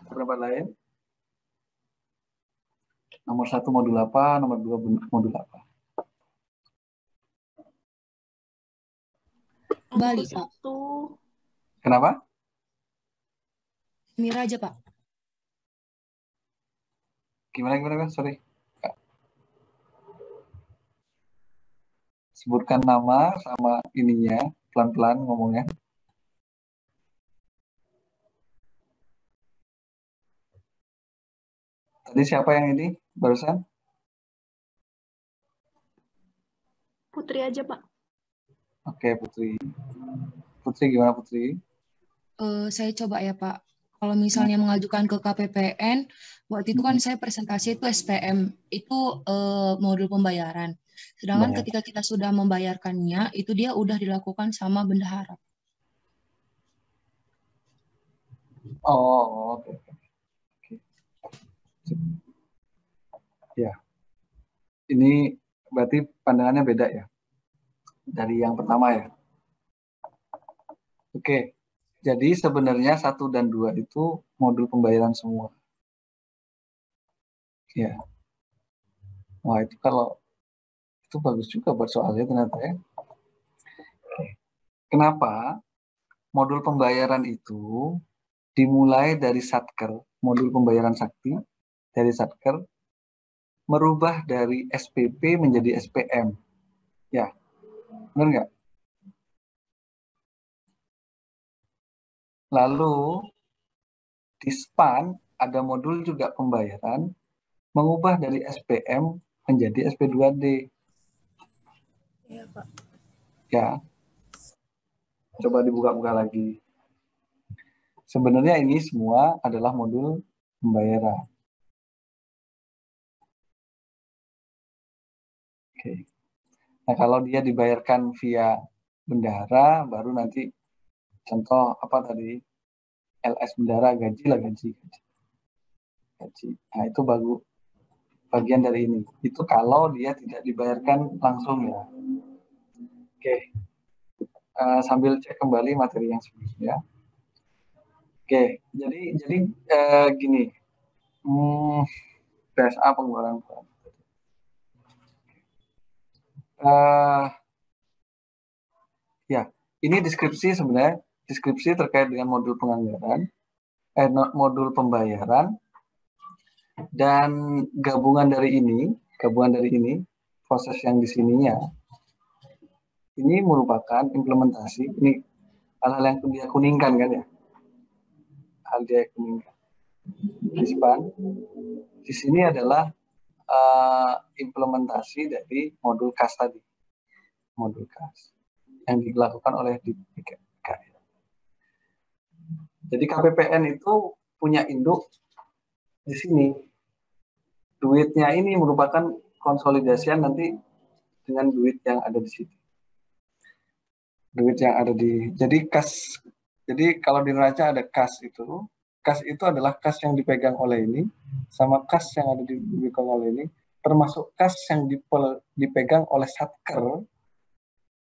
[SPEAKER 1] Pendapat lain? Nomor 1 modul apa? Nomor 2 modul apa?
[SPEAKER 5] Balik, Pak.
[SPEAKER 1] Kenapa?
[SPEAKER 5] Mira aja, Pak.
[SPEAKER 1] Gimana? Sorry. Sebutkan nama sama ininya, pelan-pelan ngomongnya. Tadi siapa yang ini barusan?
[SPEAKER 2] Putri aja, Pak.
[SPEAKER 1] Oke, Putri. Putri gimana, Putri?
[SPEAKER 5] Saya coba ya, Pak. Kalau misalnya mengajukan ke KPPN, waktu itu kan saya presentasi itu SPM, itu modul pembayaran. Sedangkan
[SPEAKER 1] Bayar.
[SPEAKER 5] ketika kita sudah membayarkannya, itu dia udah dilakukan sama bendahara.
[SPEAKER 1] Oh, oke. Ya. Ini berarti pandangannya beda ya? Dari yang pertama ya? Oke. Jadi sebenarnya 1 dan 2 itu modul pembayaran semua. Ya. Wah, itu kalau itu bagus juga buat soalnya ternyata ya. Oke. Kenapa? Modul pembayaran itu dimulai dari Satker, modul pembayaran sakti dari Satker, merubah dari SPP menjadi SPM. Ya, benar nggak? Lalu di SPAN ada modul juga pembayaran, mengubah dari SPM menjadi SP2D.
[SPEAKER 3] Iya, Pak.
[SPEAKER 1] Ya, coba dibuka-buka lagi. Sebenarnya ini semua adalah modul pembayaran. Oke. Nah, kalau dia dibayarkan via bendahara, baru nanti contoh apa tadi? LS bendahara, gaji. Nah, itu bagian dari ini. Itu kalau dia tidak dibayarkan langsung ya. Oke. Sambil cek kembali materi yang sebelumnya. Oke, jadi gini. PSA pengeluaran. Ya, ini deskripsi sebenarnya, deskripsi terkait dengan modul penganggaran, modul pembayaran, dan gabungan dari ini, proses yang di sininya, ini merupakan implementasi, ini hal-hal yang dia kuningkan kan ya, hal dia kuningkan. Di SPAN, di sini adalah implementasi dari modul KAS tadi, modul KAS yang dilakukan oleh DPK. Jadi KPPN itu punya induk di sini. Duitnya ini merupakan konsolidasian nanti dengan duit yang ada di situ. duit yang ada di, jadi kas, jadi kalau di neraca ada kas itu adalah kas yang dipegang oleh ini, sama kas yang ada dipegang oleh ini, termasuk kas yang dipegang oleh satker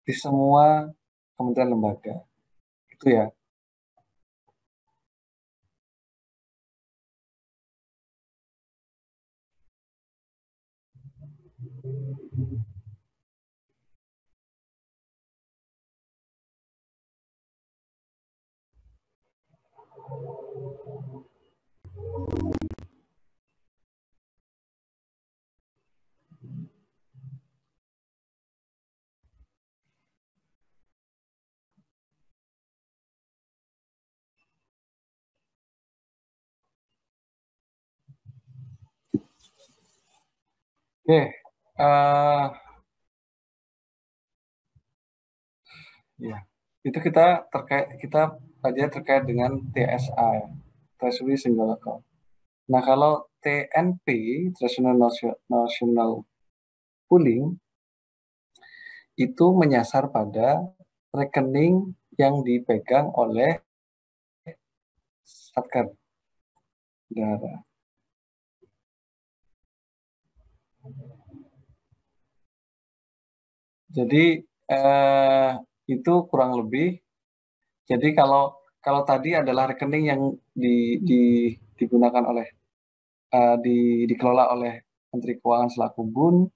[SPEAKER 1] di semua kementerian lembaga. Itu ya. Oke, ya, itu kita terkait dengan TSA, ya, Treasury Single Account. Nah, kalau TNP, Treasury National Pooling, itu menyasar pada rekening yang dipegang oleh satker negara. Jadi itu kurang lebih. Jadi kalau tadi adalah rekening yang digunakan oleh dikelola oleh Menteri Keuangan selaku BUN,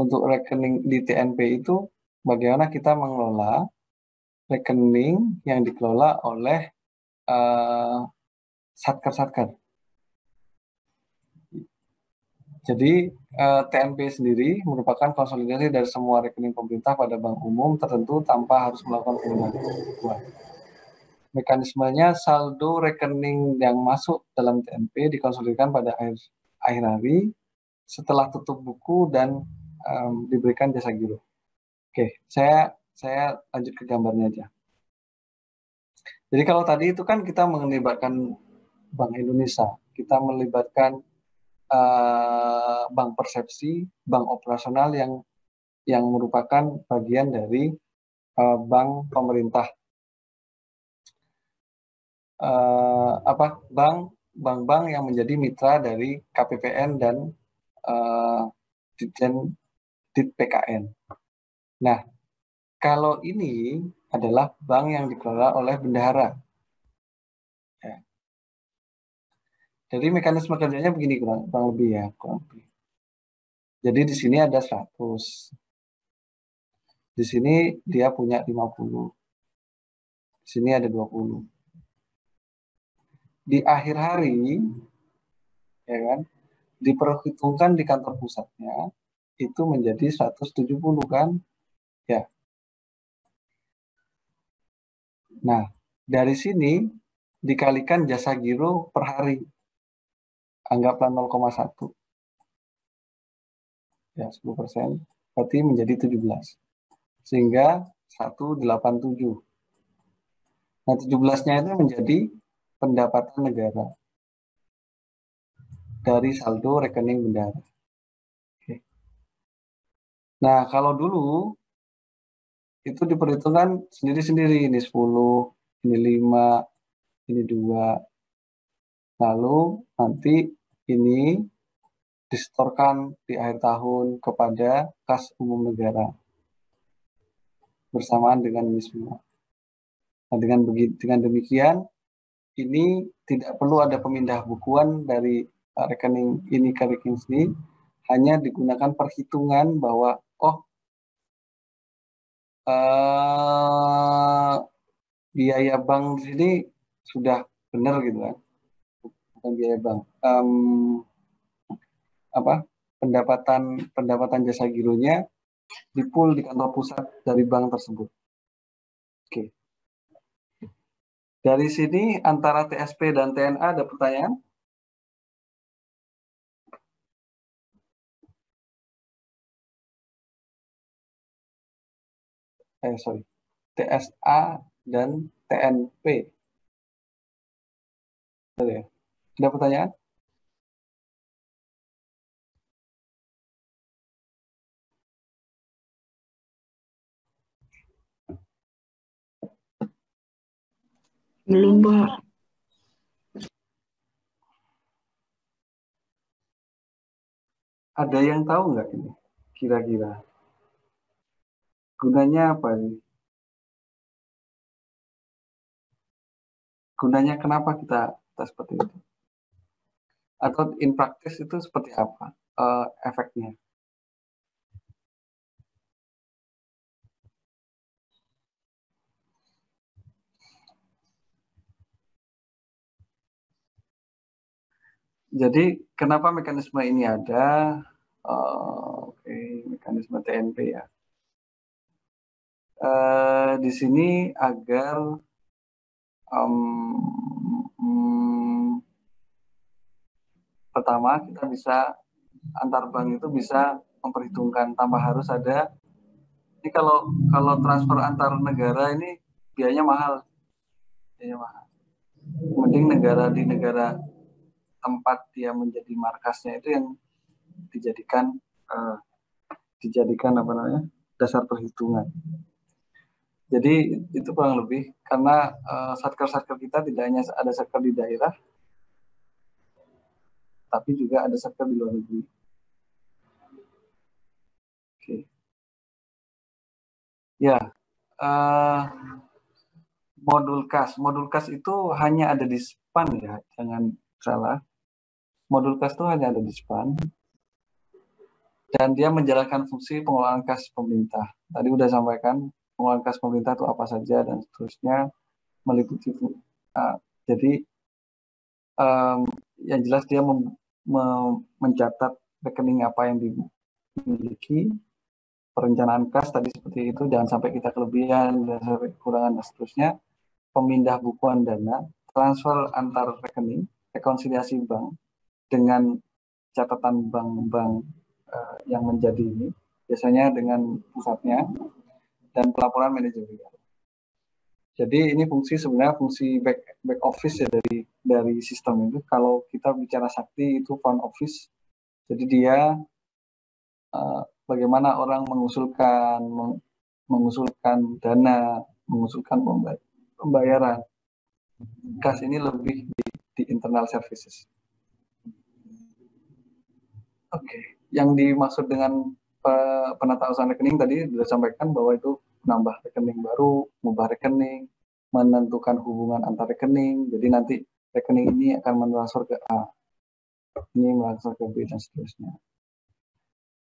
[SPEAKER 1] untuk rekening di TNP itu bagaimana kita mengelola rekening yang dikelola oleh satker-satker. Jadi TNP sendiri merupakan konsolidasi dari semua rekening pemerintah pada bank umum tertentu tanpa harus melakukan pembukuan. Mekanismenya, saldo rekening yang masuk dalam TNP dikonsolidasikan pada akhir hari setelah tutup buku dan diberikan jasa giro. Oke, saya lanjut ke gambarnya aja. Jadi kalau tadi itu kan kita melibatkan Bank Indonesia, kita melibatkan bank persepsi, bank operasional yang merupakan bagian dari bank pemerintah, bank-bank yang menjadi mitra dari KPPN dan Dit PKN. Nah, kalau ini adalah bank yang dikelola oleh bendahara. Ya. Jadi mekanisme kerjanya begini kurang lebih ya, kurang lebih. Jadi di sini ada 100. Di sini dia punya 50. Di sini ada 20. Di akhir hari, ya kan, diperhitungkan di kantor pusatnya, itu menjadi 170 kan? Ya. Nah, dari sini dikalikan jasa giro per hari. Anggaplah 0,1. Ya, 10%. Berarti menjadi 17. Sehingga 187. Nah, 17-nya itu menjadi pendapatan negara dari saldo rekening bendahara. Oke. Nah, kalau dulu itu diperhitungkan sendiri-sendiri, ini 10, ini 5, ini 2. Lalu nanti ini disetorkan di akhir tahun kepada kas umum negara bersamaan dengan ini semua. Nah, dengan demikian ini tidak perlu ada pemindah bukuan dari rekening ini ke rekening sini, hanya digunakan perhitungan bahwa biaya bank di sini sudah benar gitu kan, bukan biaya bank, pendapatan jasa gironya di-pool di kantor pusat dari bank tersebut. Oke. Dari sini antara TSP dan TNA ada pertanyaan? TSA dan TNP. Ada pertanyaan?
[SPEAKER 4] Belum, Pak.
[SPEAKER 1] Ada yang tahu nggak ini? Kira-kira gunanya apa ini? Gunanya kenapa kita seperti itu? Atau in practice itu seperti apa efeknya? Jadi kenapa mekanisme ini ada? Oke, mekanisme TNP ya. Di sini agar pertama kita bisa antar bank itu bisa memperhitungkan tanpa harus ada. Ini kalau transfer antar negara ini biayanya mahal. Mending negara di negara tempat dia menjadi markasnya itu yang dijadikan apa namanya dasar perhitungan. Jadi itu kurang lebih karena satker-satker kita tidak hanya ada satker di daerah, tapi juga ada satker di luar negeri. Oke. Ya, modul kas itu hanya ada di SPAN ya, jangan salah. Modul kas itu hanya ada di SPAN dan dia menjalankan fungsi pengelolaan kas pemerintah. Tadi udah sampaikan pengelolaan kas pemerintah itu apa saja dan seterusnya meliputi. Jadi yang jelas dia mencatat rekening apa yang dimiliki, perencanaan kas tadi seperti itu, jangan sampai kita kelebihan dan sampai kekurangan dan seterusnya, pemindah bukuan dana, transfer antar rekening, rekonsiliasi bank dengan catatan bank-bank yang menjadi ini, biasanya dengan pusatnya, dan pelaporan manajerial. Jadi ini sebenarnya fungsi back office ya dari sistem itu. Kalau kita bicara sakti itu front office. Jadi dia bagaimana orang mengusulkan dana, mengusulkan pembayaran. Kas ini lebih di internal services. Oke. Yang dimaksud dengan penata usahaan rekening tadi sudah sampaikan bahwa itu menambah rekening baru, mengubah rekening, menentukan hubungan antar rekening. Jadi nanti rekening ini akan mentransfer ke A, ini mentransfer ke B dan seterusnya.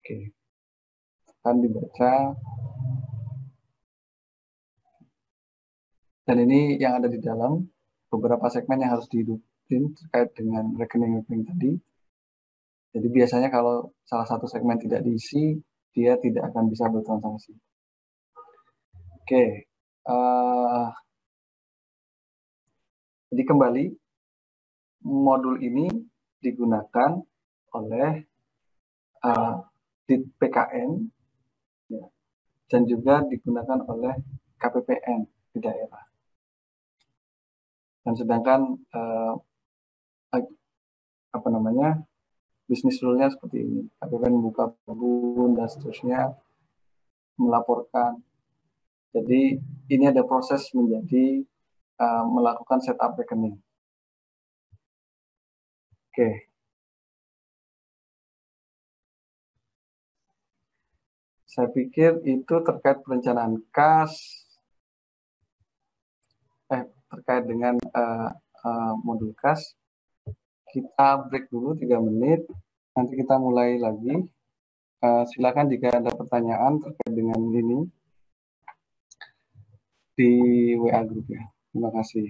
[SPEAKER 1] Oke, akan dibaca. Dan ini yang ada di dalam beberapa segmen yang harus dihidupin terkait dengan rekening-rekening tadi. Jadi biasanya kalau salah satu segmen tidak diisi, dia tidak akan bisa bertransaksi. Oke, jadi kembali, modul ini digunakan oleh di PKN ya, dan juga digunakan oleh KPPN di daerah. Dan sedangkan bisnis rule-nya seperti ini. KPPN membuka kebun dan seterusnya, melaporkan. Jadi ini ada proses menjadi melakukan setup rekening. Oke. Saya pikir itu terkait perencanaan kas, terkait dengan modul kas. Kita break dulu 3 menit, nanti kita mulai lagi. Silakan jika ada pertanyaan terkait dengan ini di WA Group ya. Terima kasih.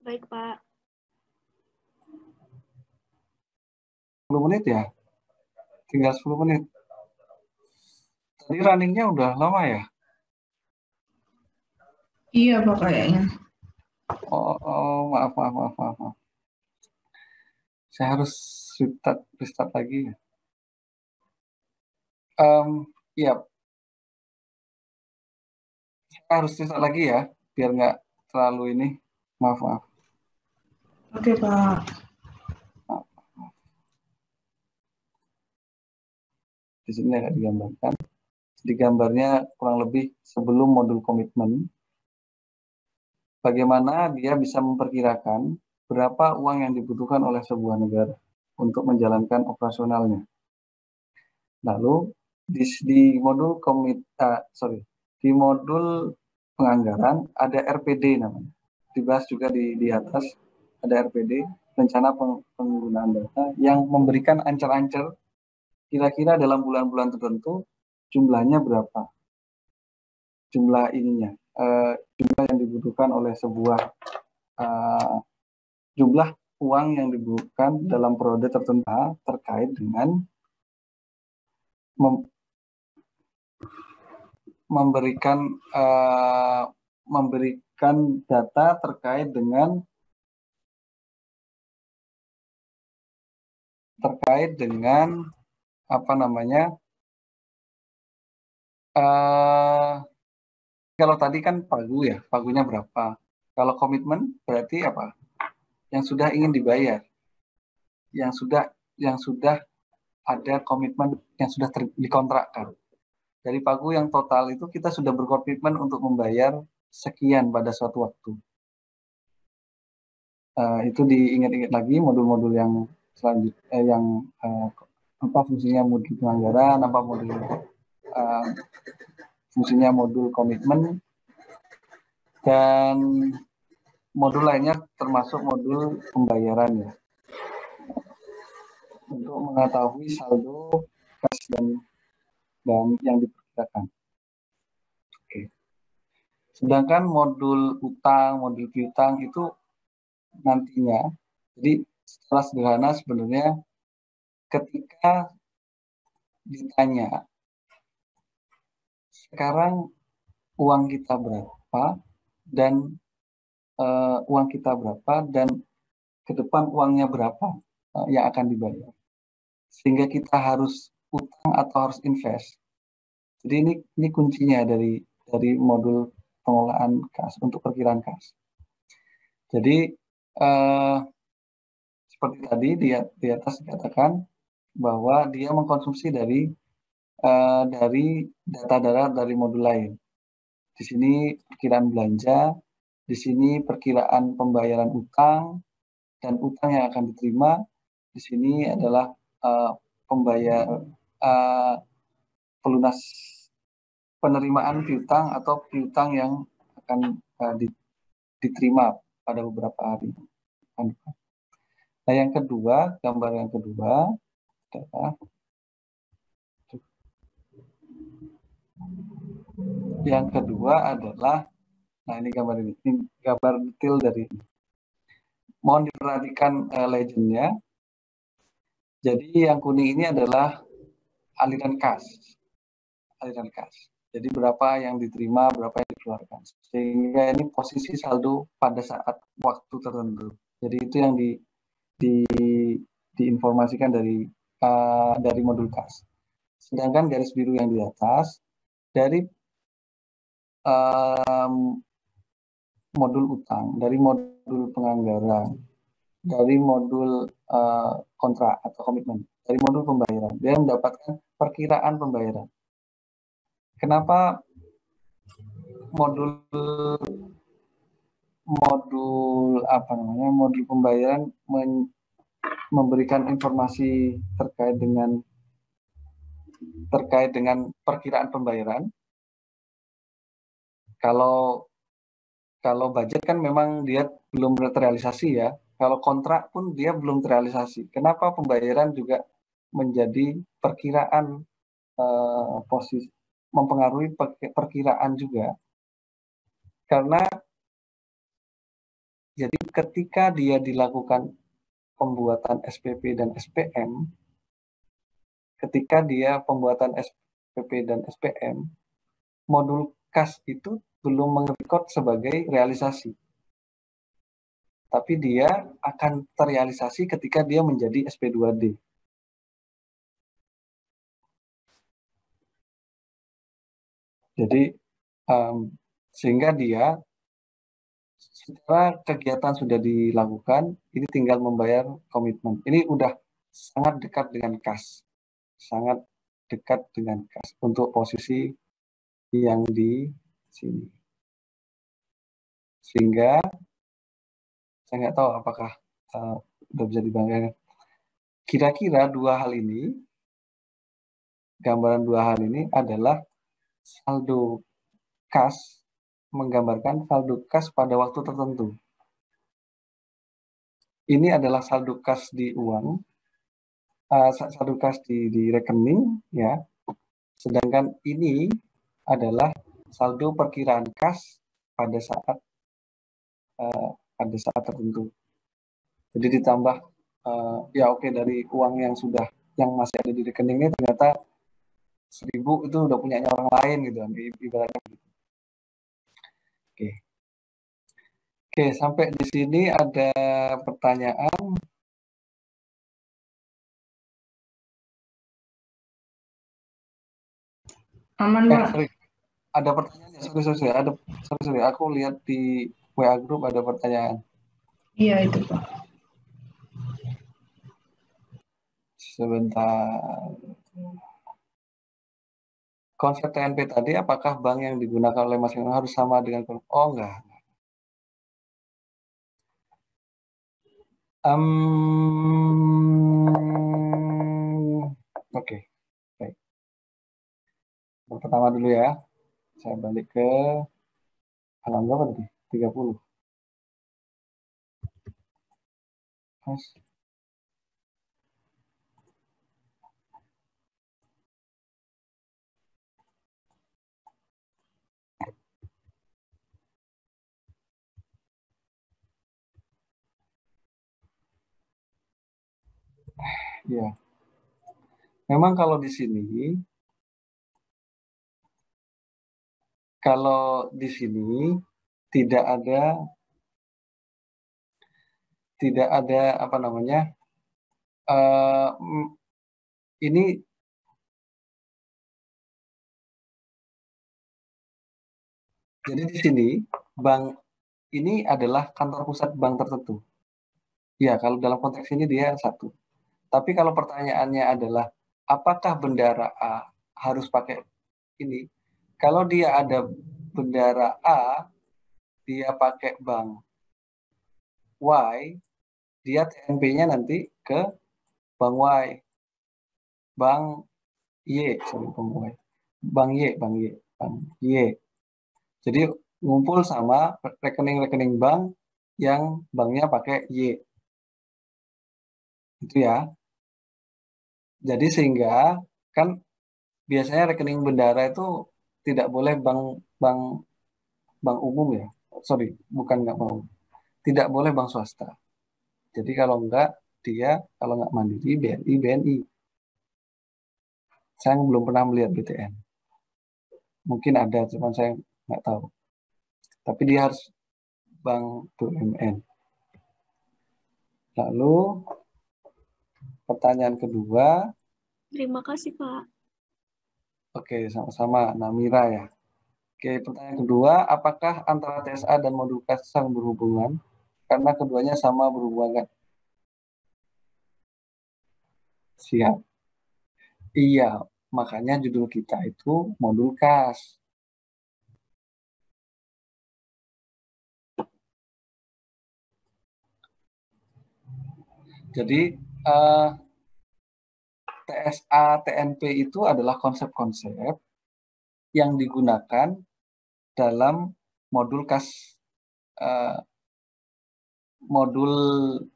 [SPEAKER 2] Baik, Pak.
[SPEAKER 1] 10 menit ya? Tinggal 10 menit. Tadi runningnya udah lama ya?
[SPEAKER 4] Iya, Pak, kayaknya.
[SPEAKER 1] Maaf. Saya harus restart lagi. Iya. Saya harus restart lagi ya, biar nggak terlalu ini. Maaf.
[SPEAKER 4] Oke, Pak.
[SPEAKER 1] Di sini agak digambarkan. Di gambarnya kurang lebih sebelum modul komitmen. bagaimana dia bisa memperkirakan berapa uang yang dibutuhkan oleh sebuah negara untuk menjalankan operasionalnya. Lalu di modul di modul penganggaran ada RPD namanya. Dibahas juga di atas ada RPD, rencana penggunaan data, yang memberikan ancer-ancer kira-kira dalam bulan-bulan tertentu jumlahnya berapa, jumlah jumlah yang dibutuhkan oleh sebuah jumlah uang yang dibutuhkan dalam periode tertentu terkait dengan memberikan data terkait dengan apa namanya, kalau tadi kan pagunya berapa, kalau komitmen berarti apa, yang sudah ingin dibayar, yang sudah ada komitmen, yang sudah dikontrakkan. Dari pagu yang total itu kita sudah berkomitmen untuk membayar sekian pada suatu waktu. Itu diingat-ingat lagi modul-modul yang selanjutnya, apa fungsinya modul penganggaran, apa fungsinya modul komitmen, dan modul lainnya termasuk modul pembayaran ya, untuk mengetahui saldo, kas, dan yang diperkirakan. Oke. Sedangkan modul utang, modul piutang itu nantinya, jadi secara sederhana sebenarnya ketika ditanya sekarang uang kita berapa dan ke depan uangnya berapa yang akan dibayar, sehingga kita harus utang atau harus invest. Jadi ini kuncinya dari modul pengolahan kas untuk perkiraan kas. Jadi seperti tadi di atas dikatakan bahwa dia mengkonsumsi dari data-data dari modul lain. Di sini perkiraan belanja, di sini perkiraan pembayaran utang dan utang yang akan diterima. Di sini adalah penerimaan piutang atau piutang yang akan diterima pada beberapa hari. Nah, yang kedua, gambar yang kedua adalah nah ini gambar detail dari ini. Mohon diperhatikan legendnya. Jadi yang kuning ini adalah aliran kas. Jadi berapa yang diterima, berapa yang dikeluarkan. Sehingga ini posisi saldo pada saat waktu tertentu. Jadi itu yang diinformasikan dari modul kas. Sedangkan garis biru yang di atas dari modul utang, dari modul penganggaran, dari modul kontrak atau komitmen, dari modul pembayaran. Dia mendapatkan perkiraan pembayaran. Kenapa modul pembayaran memberikan informasi terkait dengan perkiraan pembayaran? Kalau budget kan memang dia belum terrealisasi ya. Kalau kontrak pun dia belum terrealisasi. Kenapa pembayaran juga menjadi perkiraan posisi, mempengaruhi perkiraan juga? Karena jadi ketika dia dilakukan pembuatan SPP dan SPM, modul kas itu belum merekod sebagai realisasi. Tapi dia akan terrealisasi ketika dia menjadi SP2D. Jadi sehingga dia setelah kegiatan sudah dilakukan, ini tinggal membayar komitmen. Ini udah sangat dekat dengan kas. Sangat dekat dengan kas untuk posisi yang di sini. Sehingga saya nggak tahu apakah udah bisa dibanggakan. Kira-kira gambaran dua hal ini adalah saldo kas, menggambarkan saldo kas pada waktu tertentu. Ini adalah saldo kas di uang, saldo kas di rekening, ya. Sedangkan ini adalah saldo perkiraan kas pada saat tertentu. Jadi ditambah ya oke, dari uang yang masih ada di rekening ini ternyata 1.000 itu udah punyanya orang lain gitu, ibaratnya gitu. Oke, sampai di sini ada pertanyaan.
[SPEAKER 4] Aman, Pak.
[SPEAKER 1] Sorry. Ada pertanyaan ya? Sorry. Aku lihat di WA group ada pertanyaan.
[SPEAKER 4] Iya, itu, Pak.
[SPEAKER 1] Sebentar. Konsep TNP tadi, apakah bank yang digunakan oleh masing-masing harus sama dengan... Oh, enggak. Oke. Baik. Pertama dulu ya. Saya balik ke halaman berapa tadi? 30. Mas. Ya. Memang kalau di sini tidak ada apa namanya, ini jadi di sini bank ini adalah kantor pusat bank tertentu. Ya, kalau dalam konteks ini dia satu. Tapi kalau pertanyaannya adalah apakah bendara A harus pakai ini? Kalau dia ada bendara A, dia pakai bank Y, dia TNP-nya nanti ke bank Y. Bank Y. Bank Y. Jadi ngumpul sama rekening-rekening bank yang banknya pakai Y. Itu ya. Jadi sehingga kan biasanya rekening bendara itu tidak boleh bank umum ya. Sorry, bukan nggak mau. Tidak boleh bank swasta. Jadi kalau nggak Mandiri, BRI, BNI. Saya belum pernah melihat BTN. Mungkin ada, cuma saya nggak tahu. Tapi dia harus bank BUMN. Lalu pertanyaan kedua.
[SPEAKER 2] Terima kasih, Pak.
[SPEAKER 1] Oke, sama-sama Namira ya. Oke, pertanyaan kedua, apakah antara TSA dan modul kas saling berhubungan? Karena keduanya sama berhubungan. Siap. Iya, makanya judul kita itu modul kas. Jadi TSA, TNP itu adalah konsep-konsep yang digunakan dalam modul kas, modul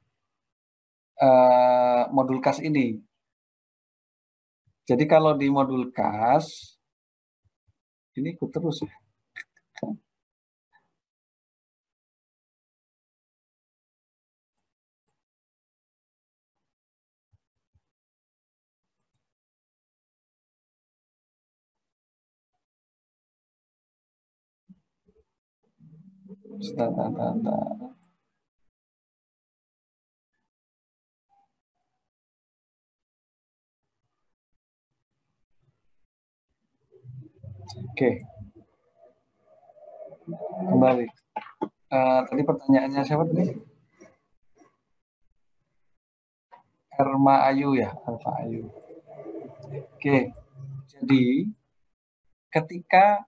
[SPEAKER 1] kas ini. Jadi kalau di modul kas, ini ikut terus ya. Oke, kembali. Tadi pertanyaannya siapa tadi? Erma Ayu ya, Erma Ayu. Oke, jadi ketika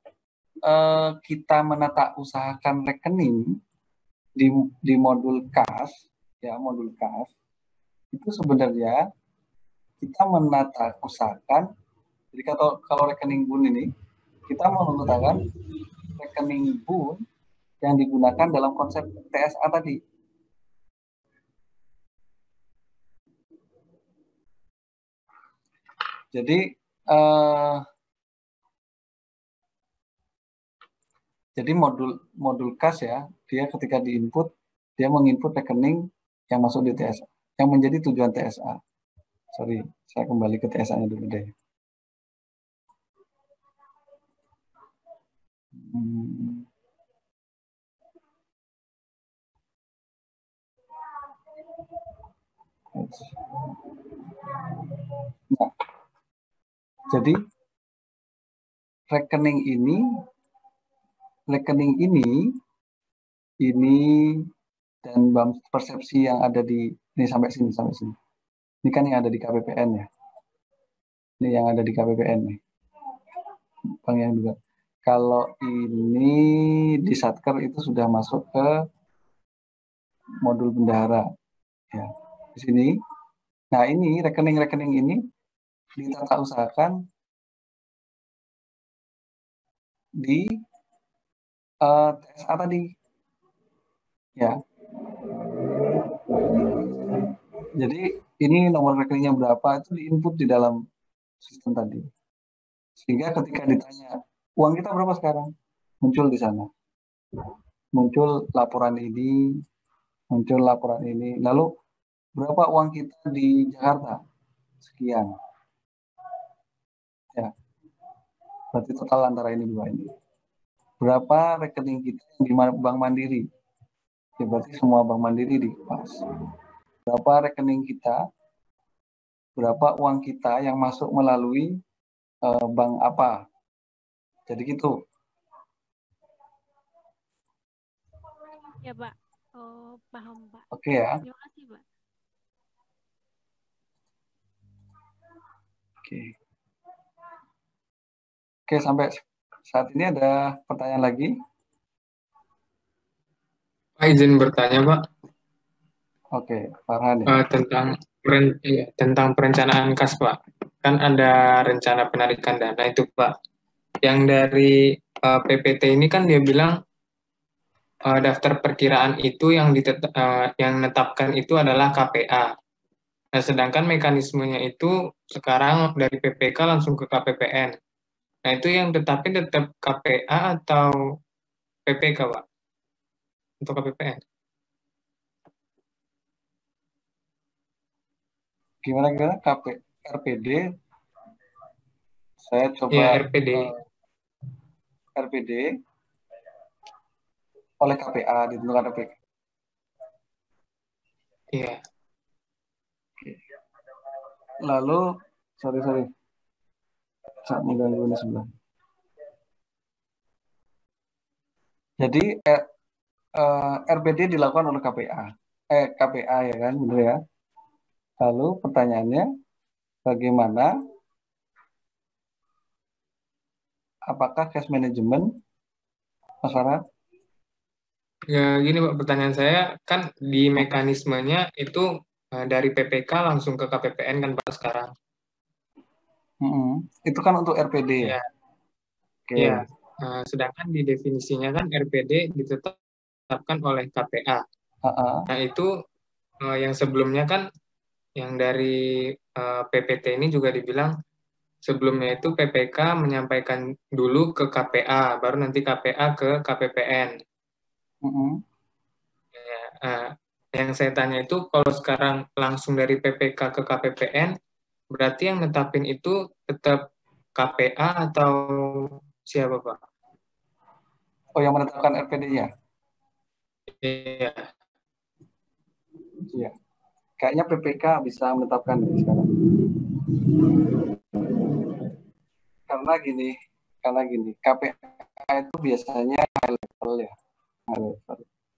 [SPEAKER 1] kita menata usahakan rekening, di modul kas, ya modul kas, itu sebenarnya kita menata usahakan. Jadi kalau rekening BUN ini, kita mau menggunakan rekening BUN yang digunakan dalam konsep TSA tadi. Jadi modul kas ya, dia ketika diinput, dia menginput rekening yang masuk di TSA, yang menjadi tujuan TSA. Sorry, saya kembali ke TSA-nya dulu deh. Nah, jadi rekening ini dan persepsi yang ada di ini sampai sini. Ini kan yang ada di KPPN ya. Ini yang ada di KPPN nih. Bang yang juga. Kalau ini di Satker itu sudah masuk ke modul bendahara. Ya, di sini. Nah, ini rekening-rekening ini ditata usahakan di TSA tadi. Ya. Jadi ini nomor rekeningnya berapa itu diinput di dalam sistem tadi. Sehingga ketika ditanya, uang kita berapa sekarang? Muncul di sana. Muncul laporan ini, Lalu berapa uang kita di Jakarta? Sekian. Ya. Berarti total antara ini dua ini. Berapa rekening kita di Bank Mandiri? Ya, berarti semua Bank Mandiri dikupas. Berapa rekening kita? Berapa uang kita yang masuk melalui bank apa? Jadi gitu.
[SPEAKER 2] Ya, Pak. Oh, paham, Pak.
[SPEAKER 1] Oke ya.
[SPEAKER 2] Terima kasih, Pak.
[SPEAKER 1] Oke, sampai saat ini ada pertanyaan lagi?
[SPEAKER 7] Pak, izin bertanya, Pak.
[SPEAKER 1] Oke, Farhan ya.
[SPEAKER 7] Tentang perencanaan kas, Pak. Kan ada rencana penarikan dana itu, Pak. Yang dari PPT ini kan dia bilang daftar perkiraan itu yang menetapkan itu adalah KPA. Nah, sedangkan mekanismenya itu sekarang dari PPK langsung ke KPPN. Nah, itu yang tetapin tetap KPA atau PPK, Pak? Untuk KPPN.
[SPEAKER 1] Gimana RPD? Saya coba
[SPEAKER 7] Ya, RPD.
[SPEAKER 1] RPD oleh KPA ditentukan RPK.
[SPEAKER 7] Iya.
[SPEAKER 1] Lalu, sorry. Saya mengganggu ini sebelah. Jadi RPD dilakukan oleh KPA ya kan, benar ya. Lalu pertanyaannya, bagaimana? Apakah cash management, Mas Farhan?
[SPEAKER 7] Ya, gini Pak, pertanyaan saya kan di mekanismenya itu dari PPK langsung ke KPPN kan Pak sekarang.
[SPEAKER 1] Itu kan untuk RPD ya?
[SPEAKER 7] Oke. Ya. Sedangkan di definisinya kan RPD ditetapkan oleh KPA. Nah itu yang sebelumnya kan yang dari PPT ini juga dibilang sebelumnya itu PPK menyampaikan dulu ke KPA, baru nanti KPA ke KPPN. Yang saya tanya itu kalau sekarang langsung dari PPK ke KPPN, berarti yang netapin itu tetap KPA atau siapa Pak?
[SPEAKER 1] Oh, yang menetapkan RPD-nya?
[SPEAKER 7] Iya.
[SPEAKER 1] Iya. Kayaknya PPK bisa menetapkan sekarang. Karena gini, KPA itu biasanya high level ya.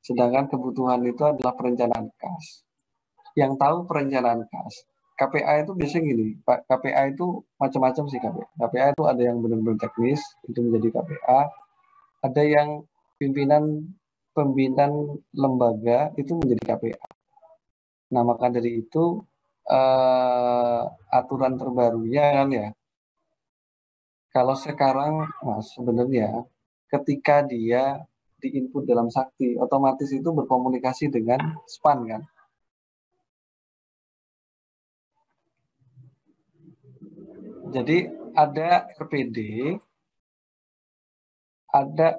[SPEAKER 1] Sedangkan kebutuhan itu adalah perencanaan kas. Yang tahu perencanaan kas, KPA itu biasanya gini, Pak. KPA itu macam-macam sih KPA. KPA itu ada yang benar-benar teknis, itu menjadi KPA. Ada yang pimpinan pimpinan lembaga itu menjadi KPA. Nah, maka dari itu aturan terbarunya kan ya, kalau sekarang Mas sebenarnya ketika dia diinput dalam sakti, otomatis itu berkomunikasi dengan SPAN kan. Jadi ada RPD, ada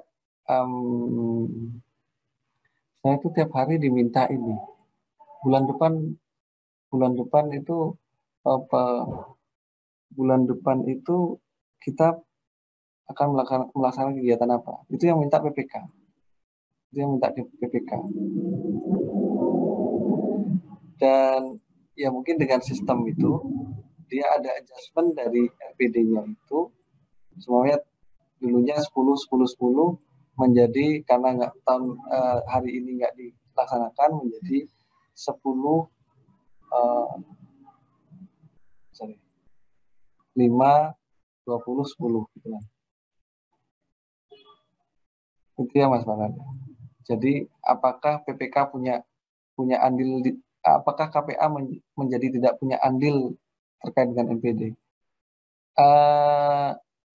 [SPEAKER 1] saya itu tiap hari diminta ini. Bulan depan itu apa? Bulan depan itu kita akan melaksanakan kegiatan apa? Itu yang minta PPK. Itu yang minta PPK. Dan ya mungkin dengan sistem itu dia ada adjustment dari RPD-nya itu semuanya dulunya 10 10 10 menjadi karena nggak tahun hari ini nggak dilaksanakan menjadi 10 sorry 5 20 10 gitu kan. Itu ya Mas Farhan. Jadi apakah PPK punya andil apakah KPA menjadi tidak punya andil terkait dengan NPD?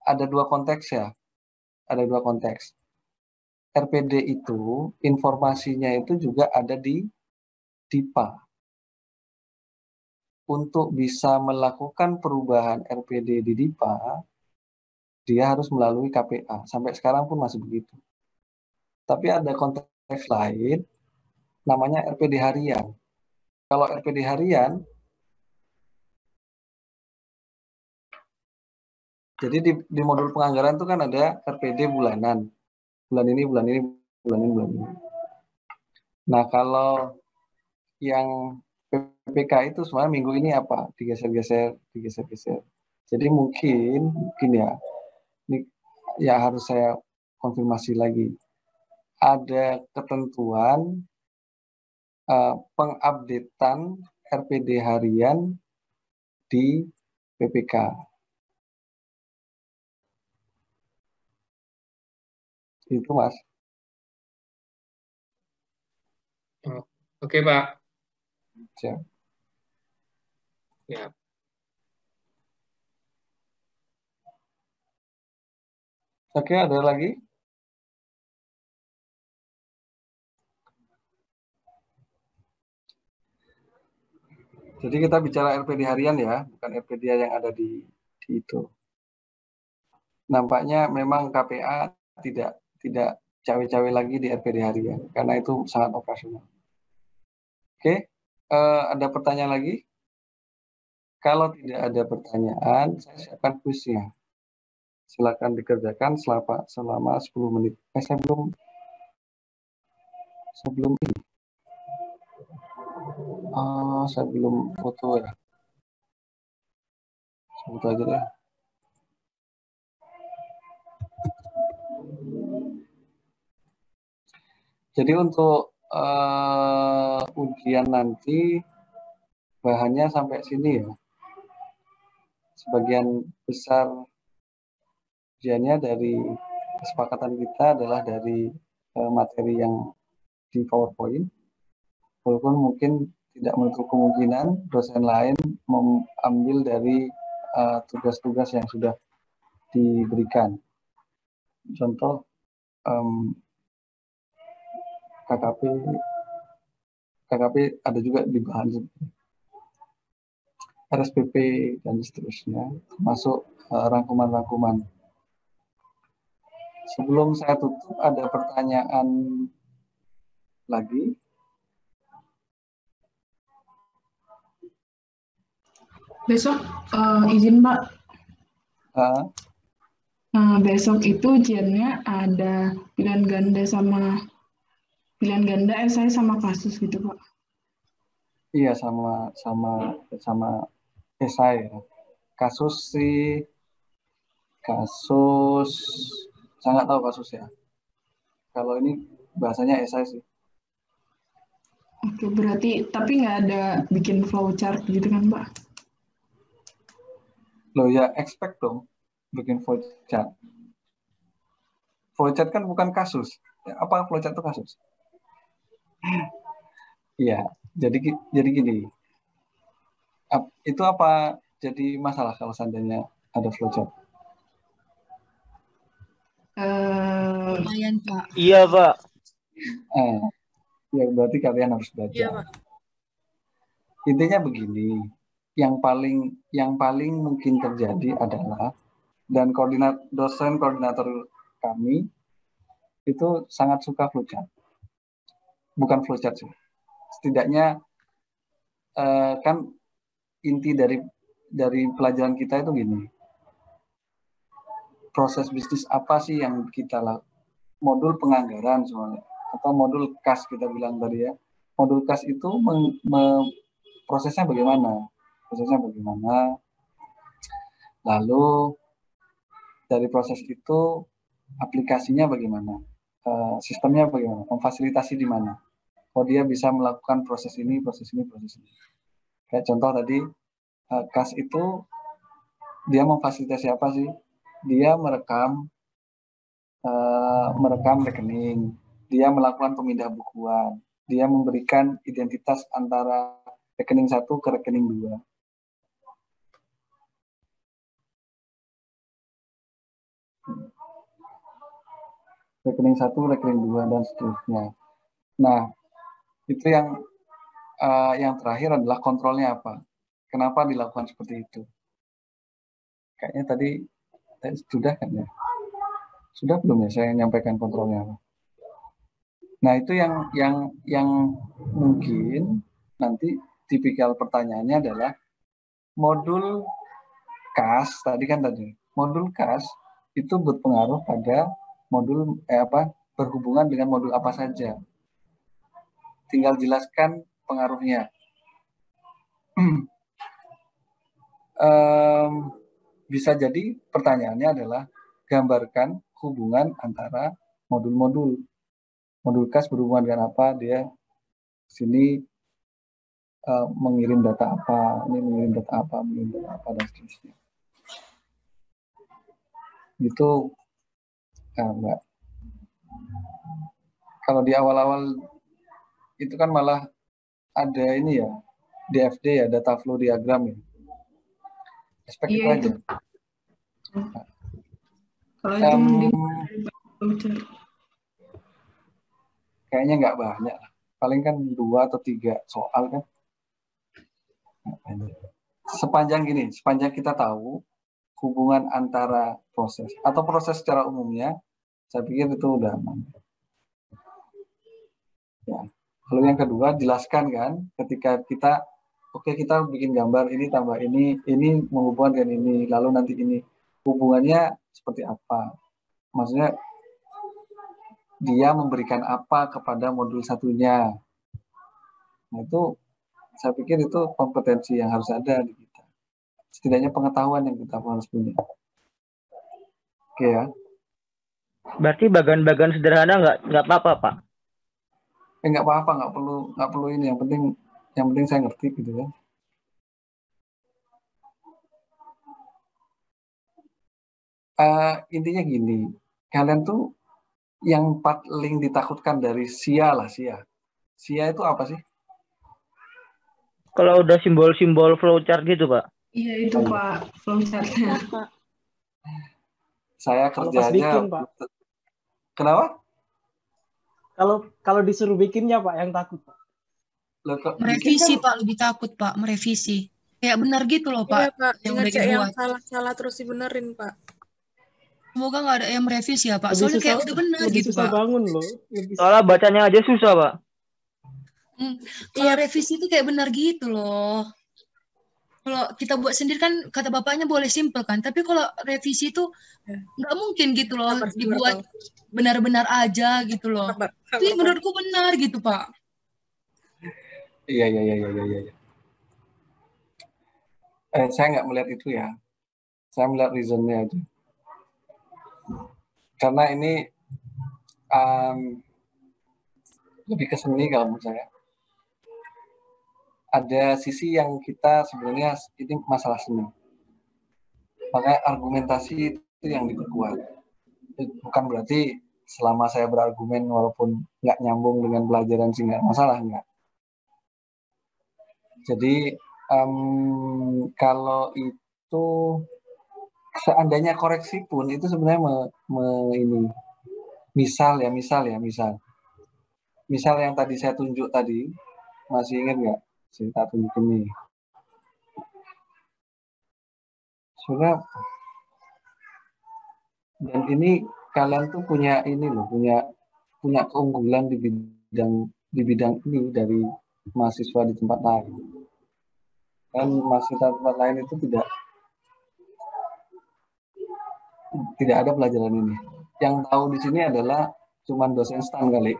[SPEAKER 1] Ada dua konteks ya. Ada dua konteks. RPD itu informasinya itu juga ada di DIPA. Untuk bisa melakukan perubahan RPD di DIPA, dia harus melalui KPA. Sampai sekarang pun masih begitu. Tapi ada konteks lain, namanya RPD harian. Kalau RPD harian, jadi di modul penganggaran itu kan ada RPD bulanan. Bulan ini, bulan ini, bulan ini, bulan ini. Nah, kalau yang PPK itu sebenarnya minggu ini apa? Digeser-geser. Jadi mungkin ya, ini ya harus saya konfirmasi lagi. Ada ketentuan pengupdatean RPD harian di PPK. Itu Mas.
[SPEAKER 7] Oke Pak.
[SPEAKER 1] Siap.
[SPEAKER 7] Ya.
[SPEAKER 1] Oke, ada lagi? Jadi kita bicara RPD harian ya, bukan RPD yang ada di itu. Nampaknya memang KPA tidak cawe-cawe lagi di RPD harian karena itu sangat operasional. Oke, ada pertanyaan lagi? Kalau tidak ada pertanyaan, saya siapkan kuisnya. Silakan dikerjakan selama 10 menit. Sebelum ini. Saya belum foto ya. Foto aja deh. Jadi untuk ujian nanti bahannya sampai sini ya. Sebagian besar ujiannya dari kesepakatan kita adalah dari materi yang di PowerPoint. Walaupun mungkin tidak menutup kemungkinan dosen lain mengambil dari tugas-tugas yang sudah diberikan. Contoh KKP ada juga di bahan RSPP dan seterusnya, termasuk rangkuman-rangkuman. Sebelum saya tutup, ada pertanyaan lagi?
[SPEAKER 4] Besok izin Pak. Besok itu ujiannya ada pilihan ganda esai sama kasus gitu Pak.
[SPEAKER 1] Iya sama esai ya. Kasus saya nggak tahu kasus ya. Kalau ini bahasanya esai sih.
[SPEAKER 4] Oke, berarti tapi nggak ada bikin flowchart gitu kan Pak?
[SPEAKER 1] Loh ya expect dong bikin flowchart. Flowchart kan bukan kasus. Ya, apa flowchart itu kasus? Iya, jadi gini, itu apa jadi masalah kalau seandainya ada flowchart?
[SPEAKER 5] Lumayan, Pak.
[SPEAKER 8] Iya, Pak.
[SPEAKER 1] Ya berarti kalian harus
[SPEAKER 3] Iya,
[SPEAKER 1] belajar.
[SPEAKER 3] Pak.
[SPEAKER 1] Intinya begini, yang paling mungkin terjadi adalah, dan dosen koordinator kami itu sangat suka flowchart. Bukan flowchart sih. Setidaknya kan inti dari pelajaran kita itu gini. Proses bisnis apa sih yang kita lakukan? Modul penganggaran soalnya, atau modul kas kita bilang tadi ya. Modul kas itu prosesnya bagaimana? Prosesnya bagaimana? Lalu dari proses itu aplikasinya bagaimana? Sistemnya bagaimana? Memfasilitasi di mana? Oh, dia bisa melakukan proses ini, proses ini, proses ini. Kayak contoh tadi, kas itu dia memfasilitasi apa sih? Dia merekam rekening, dia melakukan pemindah bukuan, dia memberikan identitas antara rekening satu ke rekening dua. Rekening satu, rekening dua, dan seterusnya. Nah, itu yang terakhir adalah kontrolnya apa? Kenapa dilakukan seperti itu? Kayaknya tadi sudah kan ya? Sudah belum ya saya menyampaikan kontrolnya apa? Nah, itu yang mungkin nanti tipikal pertanyaannya adalah modul kas modul kas itu berpengaruh pada modul berhubungan dengan modul apa saja. Tinggal jelaskan pengaruhnya. Bisa jadi pertanyaannya adalah gambarkan hubungan antara modul-modul. Modul kas berhubungan dengan apa? Dia sini mengirim data apa, ini mengirim data apa, dan seterusnya. Itu enggak. Kalau di awal-awal itu kan malah ada ini ya, DFD ya, data flow diagram ya. Aspek itu aja.
[SPEAKER 4] Kalau itu mending
[SPEAKER 1] kayaknya nggak banyak. Paling kan 2 atau 3 soal kan. Sepanjang kita tahu hubungan antara proses atau proses secara umumnya, saya pikir itu udah aman. Ya. Lalu yang kedua, jelaskan kan ketika kita bikin gambar ini tambah ini menghubungkan dengan ini, lalu nanti ini hubungannya seperti apa? Maksudnya dia memberikan apa kepada modul satunya. Nah, itu saya pikir itu kompetensi yang harus ada di kita. Setidaknya pengetahuan yang kita harus punya. Oke ya.
[SPEAKER 8] Berarti bagan-bagan sederhana nggak apa-apa, Pak?
[SPEAKER 1] Nggak apa-apa, nggak perlu ini. Yang penting saya ngerti gitu kan. Intinya gini, kalian tuh yang paling ditakutkan dari SIA. SIA itu apa sih?
[SPEAKER 8] Kalau udah simbol-simbol flowchart gitu, Pak.
[SPEAKER 4] Iya itu Pak, flowchartnya.
[SPEAKER 1] Saya kerja aja.
[SPEAKER 9] Bikin, Pak.
[SPEAKER 1] Kenapa?
[SPEAKER 9] Kalau disuruh bikinnya Pak yang takut, Pak.
[SPEAKER 5] Merevisi Pak, lebih takut Pak, merevisi. Kayak benar gitu loh Pak.
[SPEAKER 3] Iya Pak,
[SPEAKER 5] yang udah
[SPEAKER 3] ngecek yang
[SPEAKER 5] dibuat.
[SPEAKER 3] salah terus dibenerin Pak.
[SPEAKER 5] Semoga nggak ada yang merevisi ya Pak. Soalnya kayak udah benar gitu
[SPEAKER 9] susah
[SPEAKER 5] Pak.
[SPEAKER 9] bangun loh.
[SPEAKER 8] Soalnya bacanya aja susah, Pak.
[SPEAKER 5] Kalau revisi itu kayak benar gitu loh. Kalau kita buat sendiri kan kata bapaknya boleh simpel kan, tapi kalau revisi itu nggak mungkin gitu loh dibuat benar-benar aja gitu loh. Tapi menurutku benar gitu Pak.
[SPEAKER 1] Iya. Saya nggak melihat itu ya. Saya melihat reasonnya aja. Karena ini lebih ke seni kalau menurut saya. Ada sisi yang kita sebenarnya ini masalah seni. Makanya argumentasi itu yang diperkuat. Bukan berarti selama saya berargumen walaupun nggak nyambung dengan pelajaran sih nggak masalah, nggak. Jadi kalau itu seandainya koreksi pun itu sebenarnya ini misal yang tadi saya tunjuk tadi, masih ingat nggak? Saya tunjuk ini. Sebenarnya dan ini kalian tuh punya ini loh, punya keunggulan di bidang ini dari mahasiswa di tempat lain. Kan mahasiswa tempat lain itu tidak ada pelajaran ini. Yang tahu di sini adalah cuman dosen stan kali.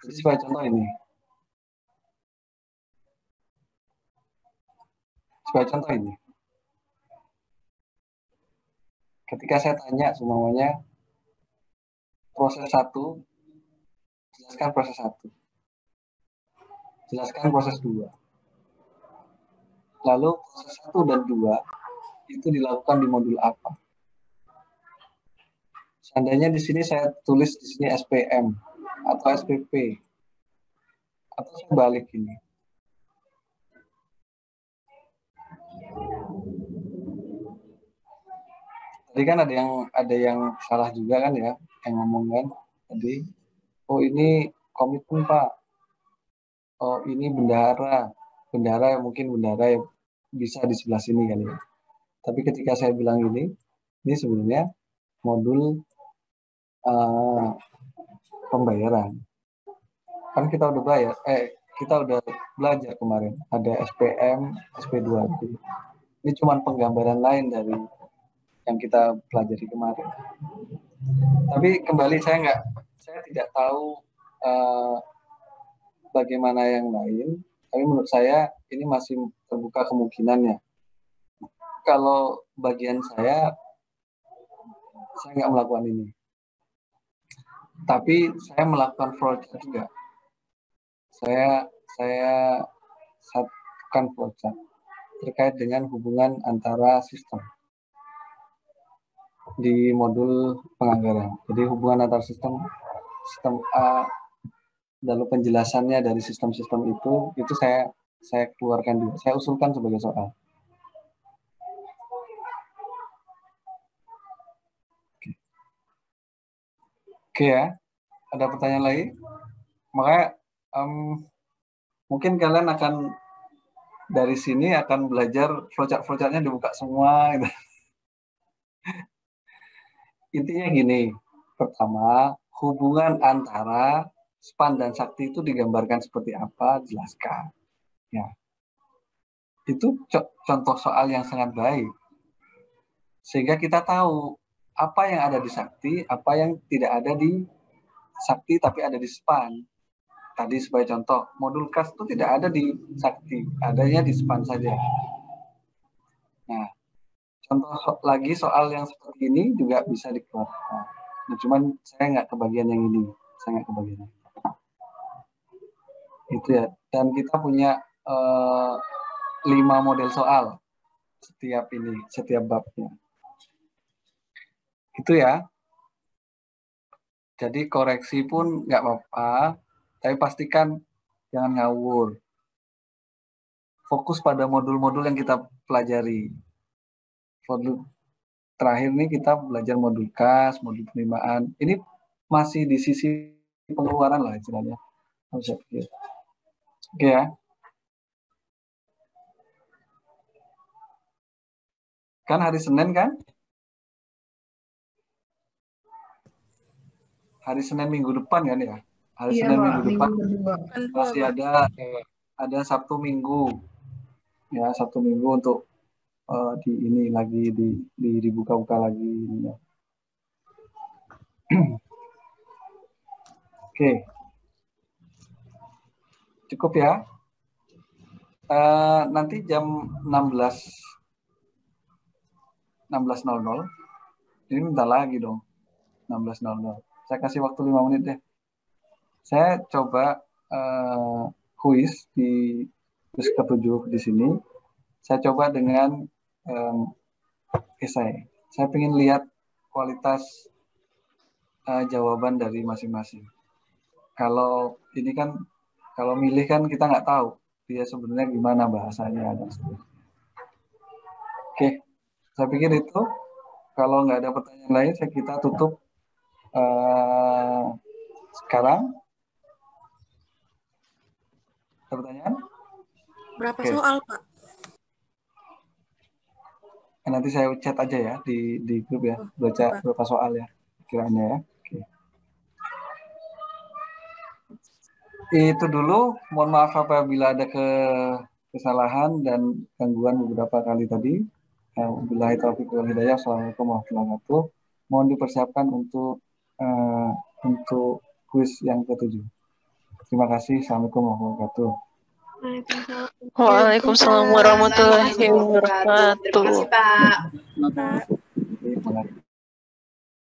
[SPEAKER 1] Jadi sebagai contoh ini. Ketika saya tanya semuanya proses 1, jelaskan proses 1. Jelaskan proses 2. Lalu proses 1 dan 2 itu dilakukan di modul apa? Seandainya di sini saya tulis di sini SPM atau SPP, atau saya balik ini. Tadi kan ada yang salah juga kan ya, yang ngomong kan tadi, oh ini komitmen Pak, oh ini bendahara mungkin bendahara yang bisa di sebelah sini kali ya. Tapi ketika saya bilang ini sebenarnya modul pembayaran. Kan kita udah belajar kemarin ada SPM, SP2. Ini cuma penggambaran lain dari yang kita pelajari kemarin. Tapi kembali saya tidak tahu bagaimana yang lain. Tapi menurut saya ini masih terbuka kemungkinannya. Kalau bagian saya nggak melakukan ini. Tapi saya melakukan flowchart juga. Saya satukan flowchart terkait dengan hubungan antara sistem di modul penganggaran. Jadi hubungan antar sistem A, lalu penjelasannya dari sistem-sistem itu saya keluarkan juga. Saya usulkan sebagai soal. Oke ya, ada pertanyaan lagi? Makanya mungkin kalian akan dari sini akan belajar flowchart-flowchartnya dibuka semua gitu. Intinya gini, pertama, hubungan antara span dan sakti itu digambarkan seperti apa, jelaskan. Ya. Itu contoh soal yang sangat baik. Sehingga kita tahu apa yang ada di sakti, apa yang tidak ada di sakti tapi ada di span. Tadi sebagai contoh, modul kas itu tidak ada di sakti, adanya di span saja. Nah, contoh lagi soal yang seperti ini juga bisa dikeluarkan. Nah, cuman saya nggak kebagian yang ini. Itu ya. Dan kita punya 5 model soal setiap babnya. Itu ya. Jadi koreksi pun nggak apa-apa, tapi pastikan jangan ngawur. Fokus pada modul-modul yang kita pelajari. Modul terakhir nih kita belajar modul kas, modul penerimaan. Ini masih di sisi pengeluaran lah istilahnya. Oke ya. Kan hari Senin kan? Hari Senin minggu depan kan ya? Hari Senin minggu depan masih ada Sabtu Minggu. Ya, Sabtu Minggu untuk dibuka-buka lagi ini ya. Oke. Cukup ya. Nanti jam 16.00. Ini bentar lagi dong. 16.00. Saya kasih waktu 5 menit deh. Saya coba kuis di kuis ke-7 di sini. Saya coba dengan esai. Saya ingin lihat kualitas jawaban dari masing-masing. Kalau ini kan, kalau milih kan kita nggak tahu dia sebenarnya gimana bahasanya dan seterusnya. Oke, saya pikir itu. Kalau nggak ada pertanyaan lain, kita tutup sekarang. Ada pertanyaan?
[SPEAKER 3] Berapa
[SPEAKER 1] Oke.
[SPEAKER 3] soal, Pak?
[SPEAKER 1] Nanti saya chat aja ya di grup ya, baca
[SPEAKER 3] Pak.
[SPEAKER 1] berapa soal ya kiranya ya. Oke. Itu dulu. Mohon maaf apabila ada kesalahan dan gangguan beberapa kali tadi. Wabillahi taufiq wal hidayah. Assalamualaikum warahmatullahi wabarakatuh. Mohon dipersiapkan untuk kuis yang ke-7. Terima kasih. Assalamualaikum warahmatullahi wabarakatuh.
[SPEAKER 10] Waalaikumsalam warahmatullahi wabarakatuh.
[SPEAKER 4] Terima kasih, Pak.
[SPEAKER 1] Terima kasih.